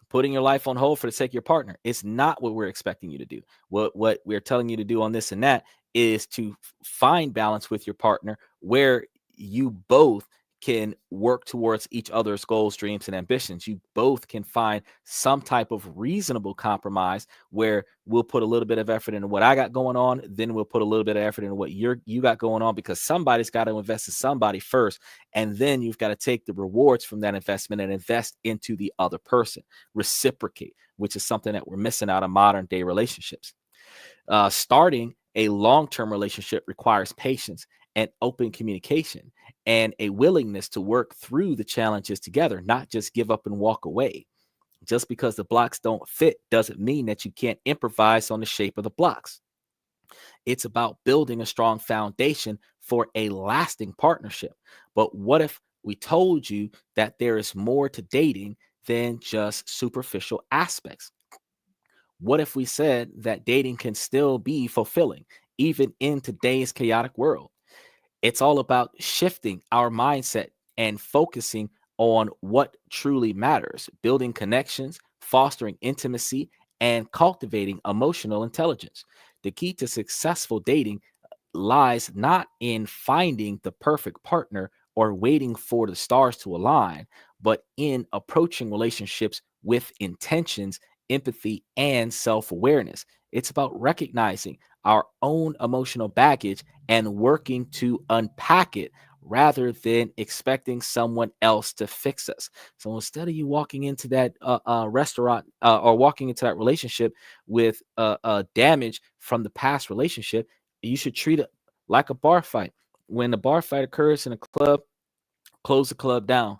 Putting your life on hold for the sake of your partner, it's not what we're expecting you to do. What we're telling you to do on this and that is to find balance with your partner, where you both can work towards each other's goals, dreams, and ambitions. You both can find some type of reasonable compromise where we'll put a little bit of effort into what I got going on, then we'll put a little bit of effort into what you got going on, because somebody's got to invest in somebody first, and then you've got to take the rewards from that investment and invest into the other person. Reciprocate, which is something that we're missing out of modern day relationships. Starting a long-term relationship requires patience and open communication and a willingness to work through the challenges together, not just give up and walk away. Just because the blocks don't fit doesn't mean that you can't improvise on the shape of the blocks. It's about building a strong foundation for a lasting partnership. But what if we told you that there is more to dating than just superficial aspects? What if we said that dating can still be fulfilling, even in today's chaotic world? It's all about shifting our mindset and focusing on what truly matters, building connections, fostering intimacy, and cultivating emotional intelligence. The key to successful dating lies not in finding the perfect partner or waiting for the stars to align, but in approaching relationships with intentions, empathy, and self awareness. It's about recognizing our own emotional baggage and working to unpack it rather than expecting someone else to fix us. So instead of you walking into that restaurant or walking into that relationship with damage from the past relationship, you should treat it like a bar fight. When a bar fight occurs in a club, close the club down.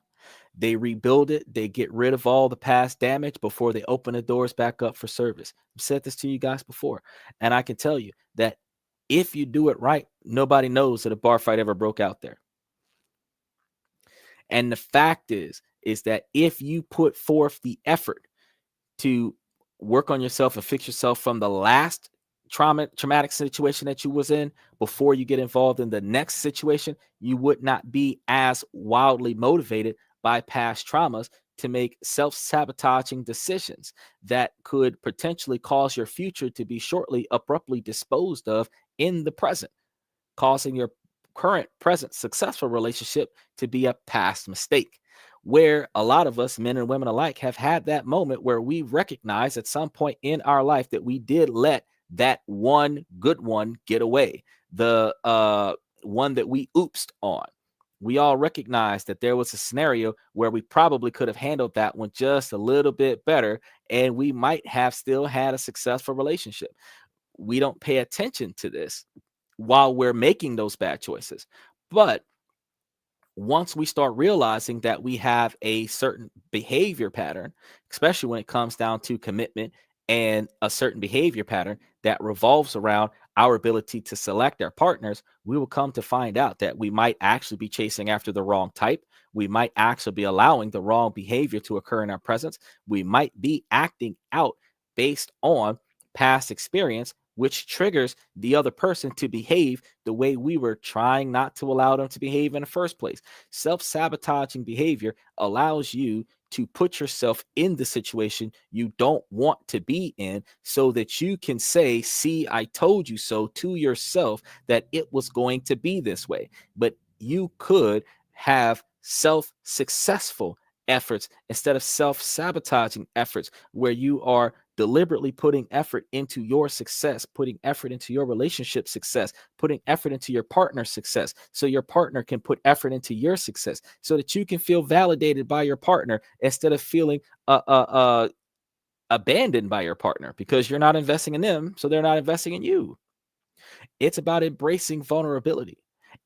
They rebuild it, they get rid of all the past damage before they open the doors back up for service. I've said this to you guys before, and I can tell you that if you do it right, nobody knows that a bar fight ever broke out there. And the fact is that if you put forth the effort to work on yourself and fix yourself from the last traumatic situation that you was in before you get involved in the next situation, you would not be as wildly motivated by past traumas to make self-sabotaging decisions that could potentially cause your future to be shortly abruptly disposed of in the present, causing your current present successful relationship to be a past mistake. Where a lot of us, men and women alike, have had that moment where we recognize at some point in our life that we did let that one good one get away, the one that we oopsed on. We all recognize that there was a scenario where we probably could have handled that one just a little bit better, and we might have still had a successful relationship. We don't pay attention to this while we're making those bad choices. But once we start realizing that we have a certain behavior pattern, especially when it comes down to commitment and a certain behavior pattern that revolves around our ability to select our partners, we will come to find out that we might actually be chasing after the wrong type. We might actually be allowing the wrong behavior to occur in our presence. We might be acting out based on past experience, which triggers the other person to behave the way we were trying not to allow them to behave in the first place. Self-sabotaging behavior allows you to put yourself in the situation you don't want to be in so that you can say, see, I told you so to yourself that it was going to be this way. But you could have self-successful efforts instead of self-sabotaging efforts where you are deliberately putting effort into your success, putting effort into your relationship success, putting effort into your partner's success, so your partner can put effort into your success, so that you can feel validated by your partner instead of feeling abandoned by your partner because you're not investing in them, so they're not investing in you. It's about embracing vulnerability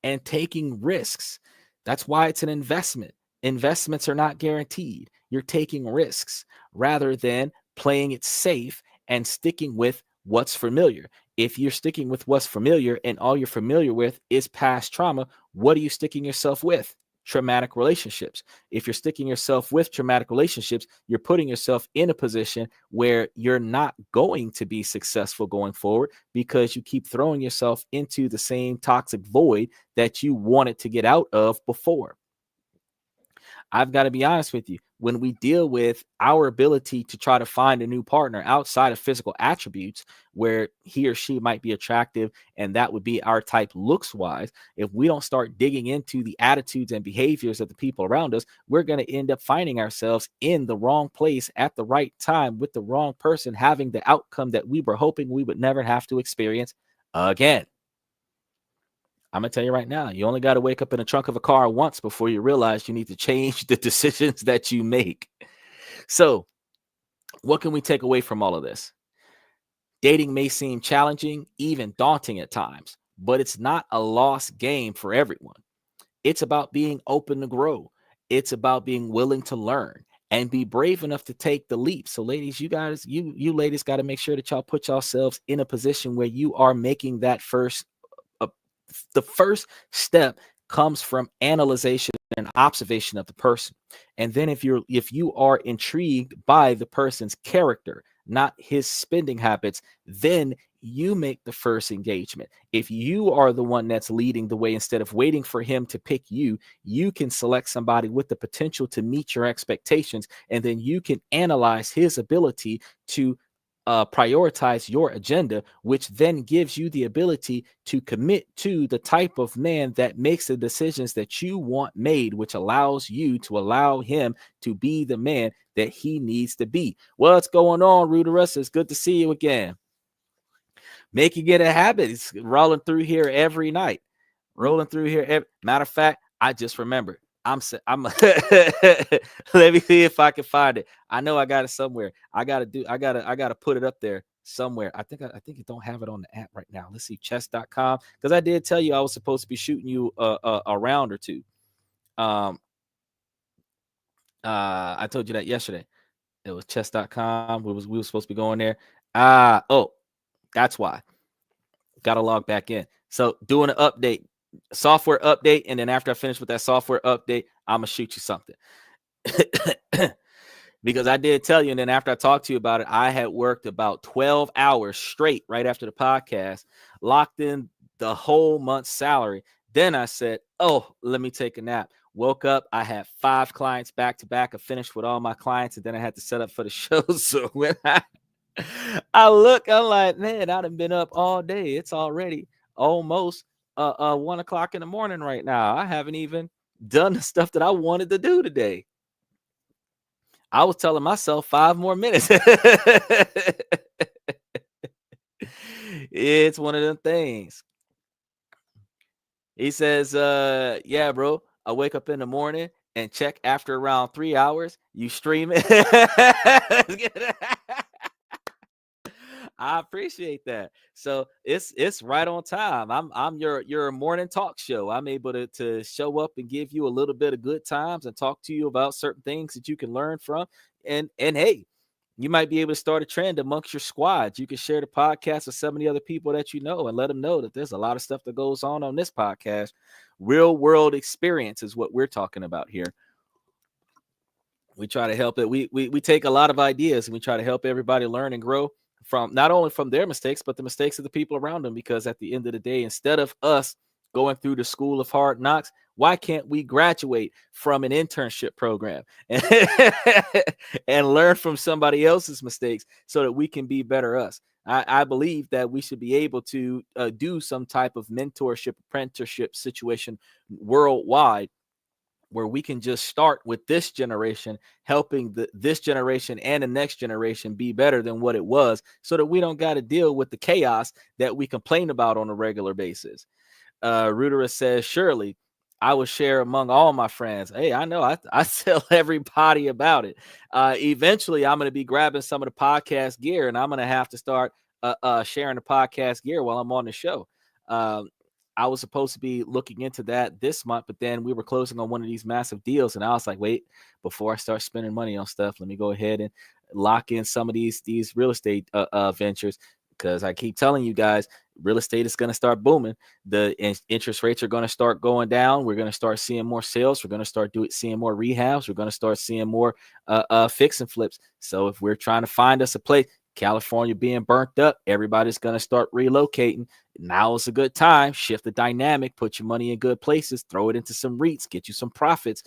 and taking risks. That's why it's an investment. Investments are not guaranteed. You're taking risks rather than playing it safe and sticking with what's familiar. If you're sticking with what's familiar and all you're familiar with is past trauma, what are you sticking yourself with? Traumatic relationships. If you're sticking yourself with traumatic relationships, you're putting yourself in a position where you're not going to be successful going forward because you keep throwing yourself into the same toxic void that you wanted to get out of before. I've got to be honest with you. When we deal with our ability to try to find a new partner outside of physical attributes, where he or she might be attractive and that would be our type looks wise, if we don't start digging into the attitudes and behaviors of the people around us, we're going to end up finding ourselves in the wrong place at the right time with the wrong person, having the outcome that we were hoping we would never have to experience again. I'm going to tell you right now, you only got to wake up in the trunk of a car once before you realize you need to change the decisions that you make. So, what can we take away from all of this? Dating may seem challenging, even daunting at times, but it's not a lost game for everyone. It's about being open to grow. It's about being willing to learn and be brave enough to take the leap. So ladies, you guys, you ladies got to make sure that y'all put yourselves in a position where you are making that first the first step comes from analyzation and observation of the person. And then if you are intrigued by the person's character, not his spending habits, then you make the first engagement. If you are the one that's leading the way instead of waiting for him to pick you, you can select somebody with the potential to meet your expectations, and then you can analyze his ability to prioritize your agenda, which then gives you the ability to commit to the type of man that makes the decisions that you want made, which allows you to allow him to be the man that he needs to be. What's going on, Rooterus? It's good to see you again. Making it a habit. It's rolling through here every night. Rolling through here. Matter of fact, I just remembered. I'm let me see if I can find it. I know I got it somewhere. I gotta put it up there somewhere. I think you don't have it on the app right now. Let's see, chess.com. Because I did tell you I was supposed to be shooting you a round or two. I told you that yesterday. It was chess.com. We were supposed to be going there. That's why. Got to log back in. So doing an update, software update, and then after I finish with that software update, I'm gonna shoot you something. Because I did tell you, and then after I talked to you about it, I had worked about 12 hours straight right after the podcast, locked in the whole month's salary. Then I said, oh, let me take a nap. Woke up, I had 5 clients back to back. I finished with all my clients, and then I had to set up for the show. So when I look, I'm like, man, I'd have been up all day. It's already almost 1 o'clock in the morning right now. I haven't even done the stuff that I wanted to do today. I was telling myself 5 more minutes. It's one of them things. He says, yeah, bro, I wake up in the morning and check after around 3 hours. You stream it. I appreciate that. So it's right on time. I'm your morning talk show. I'm able to show up and give you a little bit of good times and talk to you about certain things that you can learn from. And hey, you might be able to start a trend amongst your squad. You can share the podcast with some of the other people that you know and let them know that there's a lot of stuff that goes on this podcast. Real world experience is what we're talking about here. We try to help it. We take a lot of ideas and we try to help everybody learn and grow from not only from their mistakes, but the mistakes of the people around them. Because at the end of the day, instead of us going through the school of hard knocks, why can't we graduate from an internship program and learn from somebody else's mistakes so that we can be better us? I believe that we should be able to do some type of mentorship, apprenticeship situation worldwide, where we can just start with this generation, helping this generation and the next generation be better than what it was, so that we don't got to deal with the chaos that we complain about on a regular basis. Rudera says, surely I will share among all my friends. Hey, I know I tell everybody about it. Eventually, I'm going to be grabbing some of the podcast gear, and I'm going to have to start sharing the podcast gear while I'm on the show. I was supposed to be looking into that this month, but then we were closing on one of these massive deals, and I was like, wait, before I start spending money on stuff, let me go ahead and lock in some of these real estate ventures, because I keep telling you guys, real estate is going to start booming. The interest rates are going to start going down. We're going to start seeing more sales. We're going to start seeing more rehabs. We're going to start seeing more fix and flips. So if we're trying to find us a place, California being burnt up, everybody's going to start relocating. Now is a good time. Shift the dynamic, put your money in good places, throw it into some REITs, get you some profits,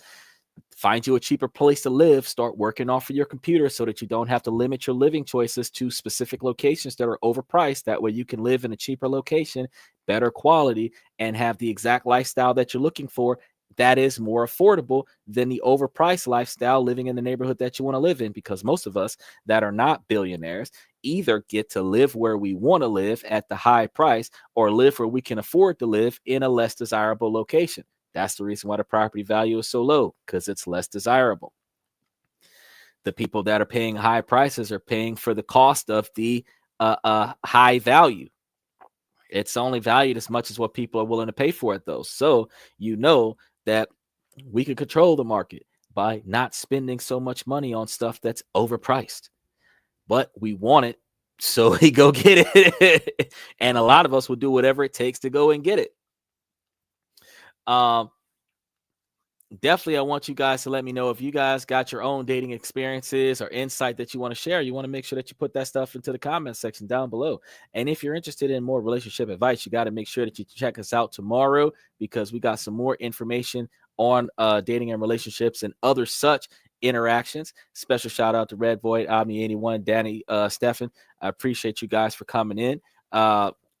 find you a cheaper place to live, start working off of your computer so that you don't have to limit your living choices to specific locations that are overpriced. That way you can live in a cheaper location, better quality, and have the exact lifestyle that you're looking for that is more affordable than the overpriced lifestyle living in the neighborhood that you want to live in. Because most of us that are not billionaires either get to live where we want to live at the high price, or live where we can afford to live in a less desirable location. That's the reason why the property value is so low, because it's less desirable. The people that are paying high prices are paying for the cost of the high value. It's only valued as much as what people are willing to pay for it, though. So you know that we can control the market by not spending so much money on stuff that's overpriced. But we want it, so we go get it. And a lot of us will do whatever it takes to go and get it. definitely I want you guys to let me know if you guys got your own dating experiences or insight that you want to share. You want to make sure that you put that stuff into the comment section down below. And if you're interested in more relationship advice, you got to make sure that you check us out tomorrow, because we got some more information on dating and relationships and other such interactions. Special shout out to Red Void, Omni81, Danny, Stefan. I appreciate you guys for coming in.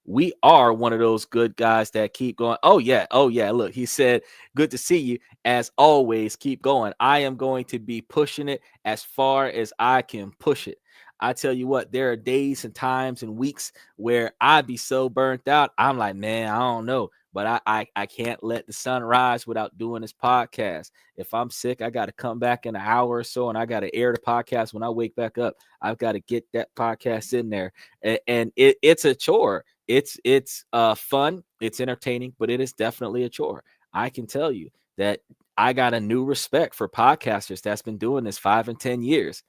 We are one of those good guys that keep going. Oh yeah, look, he said, good to see you. As always, keep going. I am going to be pushing it as far as I can push it. I tell you what, there are days and times and weeks where I'd be so burnt out. I'm like, man, I don't know, but I can't let the sun rise without doing this podcast. If I'm sick, I got to come back in an hour or so, and I got to air the podcast when I wake back up. I've got to get that podcast in there, and it's a chore. It's fun, it's entertaining, but it is definitely a chore. I can tell you that I got a new respect for podcasters that's been doing this 5 and 10 years.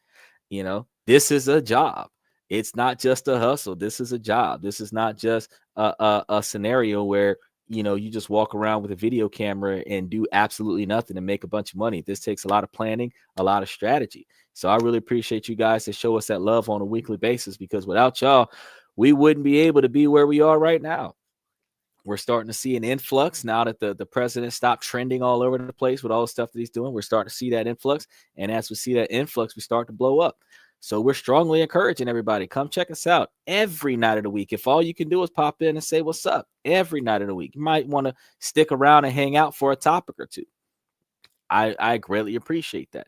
You know, this is a job. It's not just a hustle. This is a job. This is not just a scenario where, you know, you just walk around with a video camera and do absolutely nothing and make a bunch of money. This takes a lot of planning, a lot of strategy. So I really appreciate you guys that show us that love on a weekly basis, because without y'all, we wouldn't be able to be where we are right now. We're starting to see an influx now that the president stopped trending all over the place with all the stuff that he's doing. We're starting to see that influx. And as we see that influx, we start to blow up. So we're strongly encouraging everybody, come check us out every night of the week. If all you can do is pop in and say what's up every night of the week, you might want to stick around and hang out for a topic or two. I greatly appreciate that.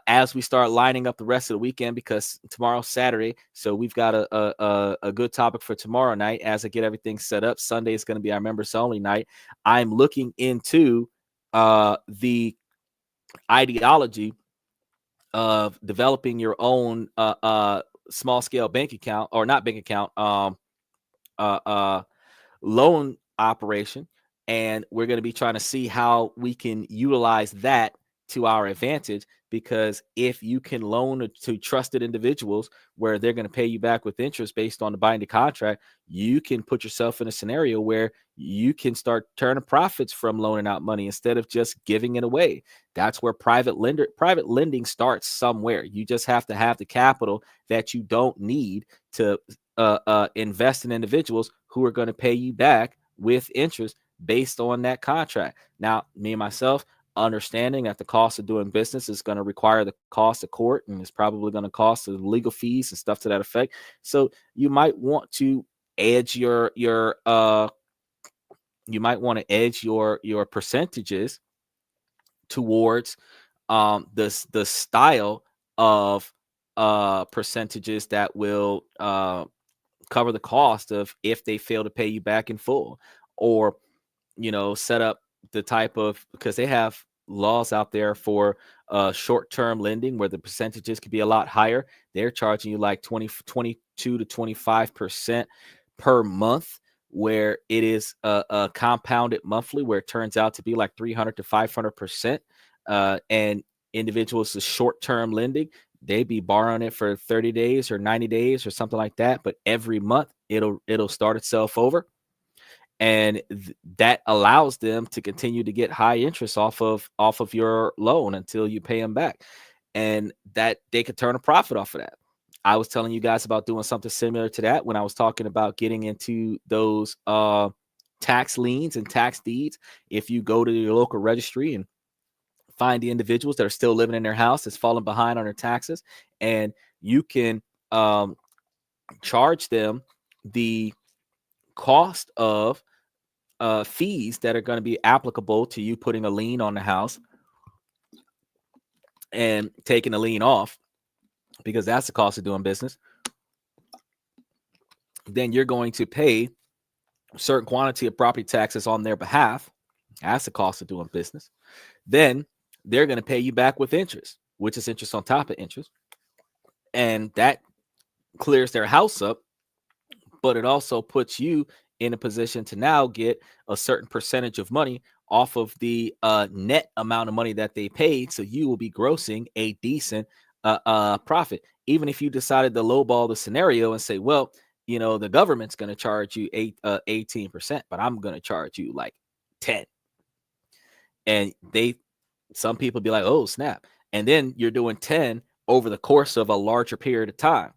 As we start lining up the rest of the weekend, because tomorrow's Saturday, so we've got a good topic for tomorrow night. As I get everything set up, Sunday is going to be our members only night. I'm looking into the ideology of developing your own small scale bank account, or not bank account, loan operation. And we're going to be trying to see how we can utilize that to our advantage, because if you can loan to trusted individuals where they're going to pay you back with interest based on the binding contract, you can put yourself in a scenario where you can start turning profits from loaning out money instead of just giving it away. That's where private lending starts somewhere. You just have to have the capital that you don't need to invest in individuals who are going to pay you back with interest based on that contract. Now, me and myself, understanding that the cost of doing business is going to require the cost of court, and it's probably going to cost the legal fees and stuff to that effect. So you might want to edge your percentages towards the style of percentages that will cover the cost of if they fail to pay you back in full, or set up the type of, because they have laws out there for short-term lending where the percentages could be a lot higher. They're charging you like 22 to 25% per month, where it is a compounded monthly, where it turns out to be like 300 to 500%. And individuals with short-term lending, they be borrowing it for 30 days or 90 days or something like that, but every month it'll start itself over. And that allows them to continue to get high interest off of your loan until you pay them back, and that they could turn a profit off of that. I was telling you guys about doing something similar to that when I was talking about getting into those tax liens and tax deeds. If you go to your local registry and find the individuals that are still living in their house that's falling behind on their taxes, and you can charge them the cost of fees that are going to be applicable to you putting a lien on the house and taking the lien off, because that's the cost of doing business. Then you're going to pay a certain quantity of property taxes on their behalf. That's the cost of doing business. Then they're going to pay you back with interest, which is interest on top of interest. And that clears their house up, but it also puts you in a position to now get a certain percentage of money off of the net amount of money that they paid. So you will be grossing a decent profit. Even if you decided to lowball the scenario and say, well, the government's going to charge you 18%, but I'm going to charge you like 10. And they Some people be like, oh, snap. And then you're doing 10 over the course of a larger period of time,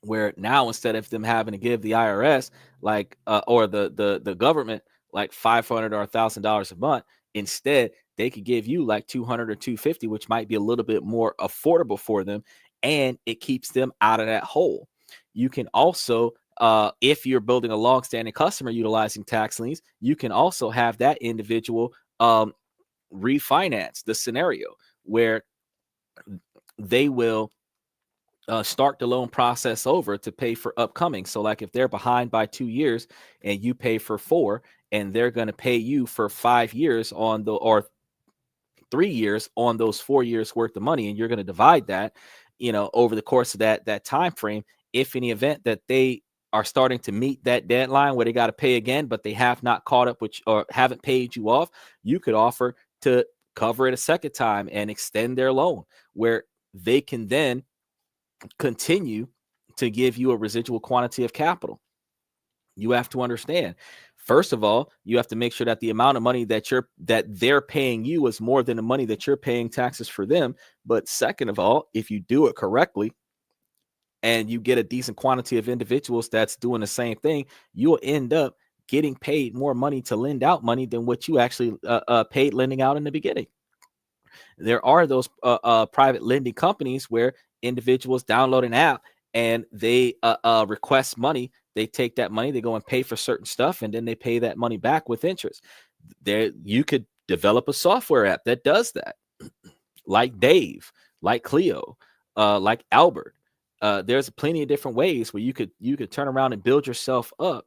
where now instead of them having to give the IRS like or the government like 500 or $1,000 a month, instead they could give you like 200 or 250, which might be a little bit more affordable for them, and it keeps them out of that hole. You can also if you're building a long-standing customer utilizing tax liens, you can also have that individual refinance the scenario where they will start the loan process over to pay for upcoming. So like if they're behind by 2 years and you pay for 4, and they're going to pay you for 5 years on the, or 3 years on those 4 years worth of money, and you're going to divide that, over the course of that time frame. If in the event that they are starting to meet that deadline where they got to pay again, but they have not caught up with or haven't paid you off, you could offer to cover it a second time and extend their loan, where they can then continue to give you a residual quantity of capital. You have to understand, first of all, you have to make sure that the amount of money that they're paying you is more than the money that you're paying taxes for them. But second of all, if you do it correctly and you get a decent quantity of individuals that's doing the same thing, you'll end up getting paid more money to lend out money than what you actually paid lending out in the beginning. There are those private lending companies where individuals download an app and they request money. They take that money, they go and pay for certain stuff, and then they pay that money back with interest. There, you could develop a software app that does that, like Dave, like Cleo, like Albert. There's plenty of different ways where you could turn around and build yourself up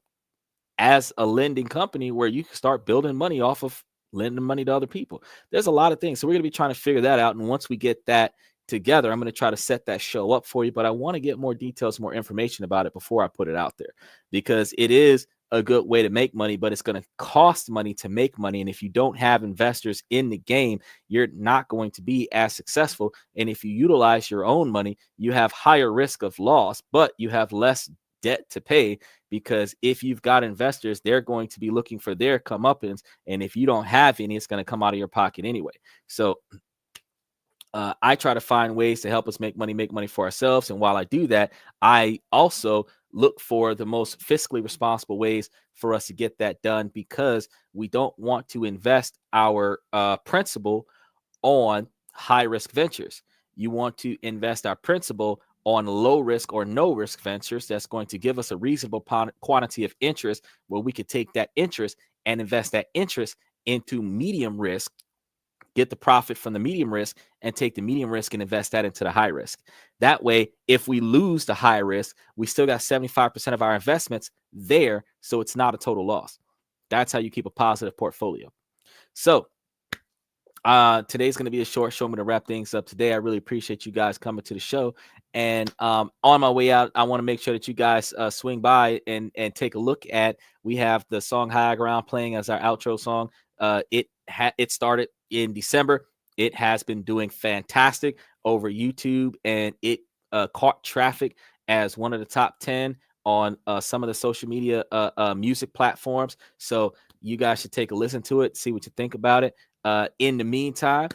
as a lending company, where you can start building money off of lending money to other people. There's a lot of things. So we're going to be trying to figure that out. And once we get that together, I'm going to try to set that show up for you. But I want to get more details, more information about it before I put it out there, because it is a good way to make money, but it's going to cost money to make money. And if you don't have investors in the game, you're not going to be as successful. And if you utilize your own money, you have higher risk of loss, but you have less debt to pay, because if you've got investors, they're going to be looking for their comeuppance, and if you don't have any, it's going to come out of your pocket anyway. So I try to find ways to help us make money for ourselves, and while I do that, I also look for the most fiscally responsible ways for us to get that done, because we don't want to invest our principal on high risk ventures. You want to invest our principal on low risk or no risk ventures that's going to give us a reasonable quantity of interest, where we could take that interest and invest that interest into medium risk, get the profit from the medium risk, and take the medium risk and invest that into the high risk. That way, if we lose the high risk, we still got 75% of our investments there, so it's not a total loss. That's how you keep a positive portfolio. So today's going to be a short show. I'm going to wrap things up today. I really appreciate you guys coming to the show. And on my way out, I want to make sure that you guys swing by and take a look at, we have the song High Ground playing as our outro song. It started in December. It has been doing fantastic over YouTube, and it caught traffic as one of the top 10 on some of the social media music platforms. So you guys should take a listen to it, see what you think about it. In the meantime,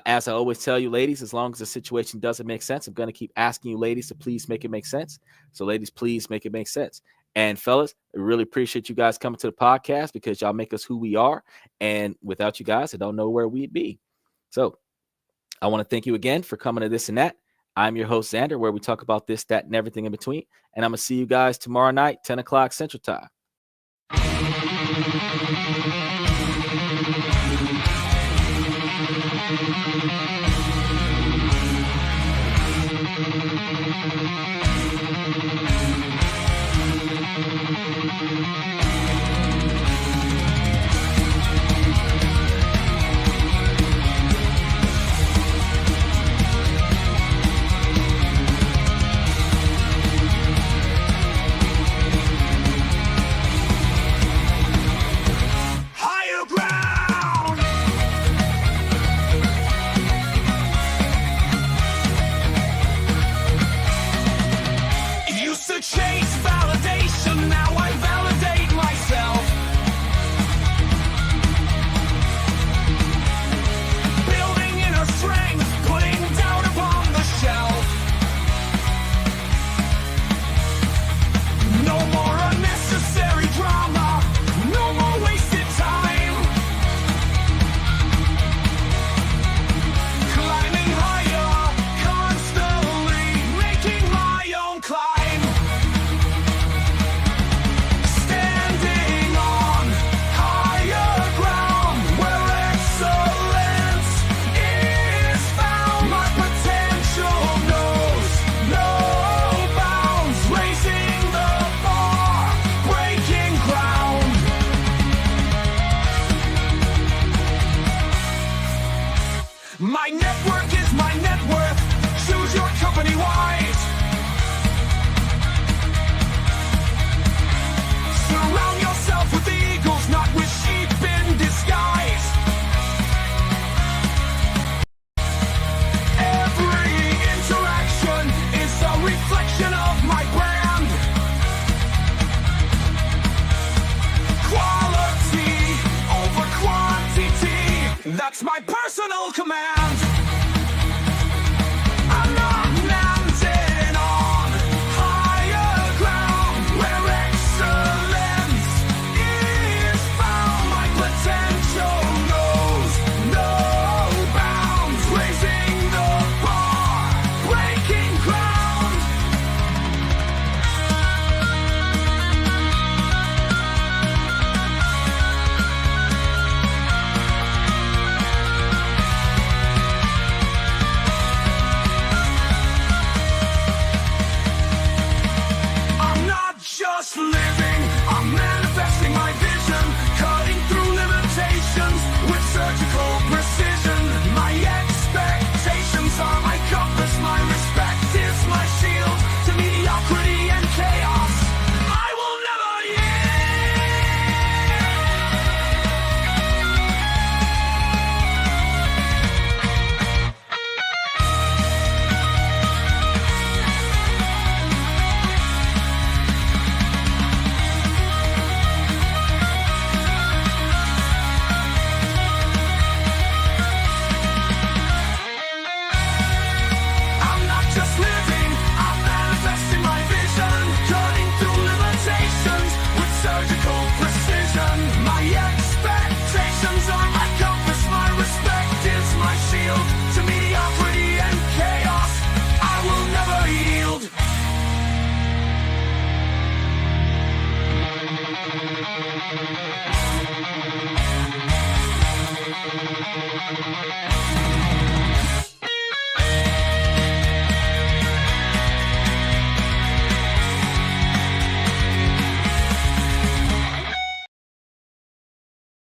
as I always tell you, ladies, as long as the situation doesn't make sense, I'm going to keep asking you ladies to please make it make sense. So ladies, please make it make sense. And fellas, I really appreciate you guys coming to the podcast, because y'all make us who we are. And without you guys, I don't know where we'd be. So I want to thank you again for coming to This and That. I'm your host, Xander, where we talk about this, that, and everything in between. And I'm going to see you guys tomorrow night, 10 o'clock Central Time. Higher ground. Used to chase validation, now I validate myself. That's my personal command. I'm not mounted on higher ground where excellence is found. My potential knows no bounds, raising the bar, breaking ground. I'm not just living, I'm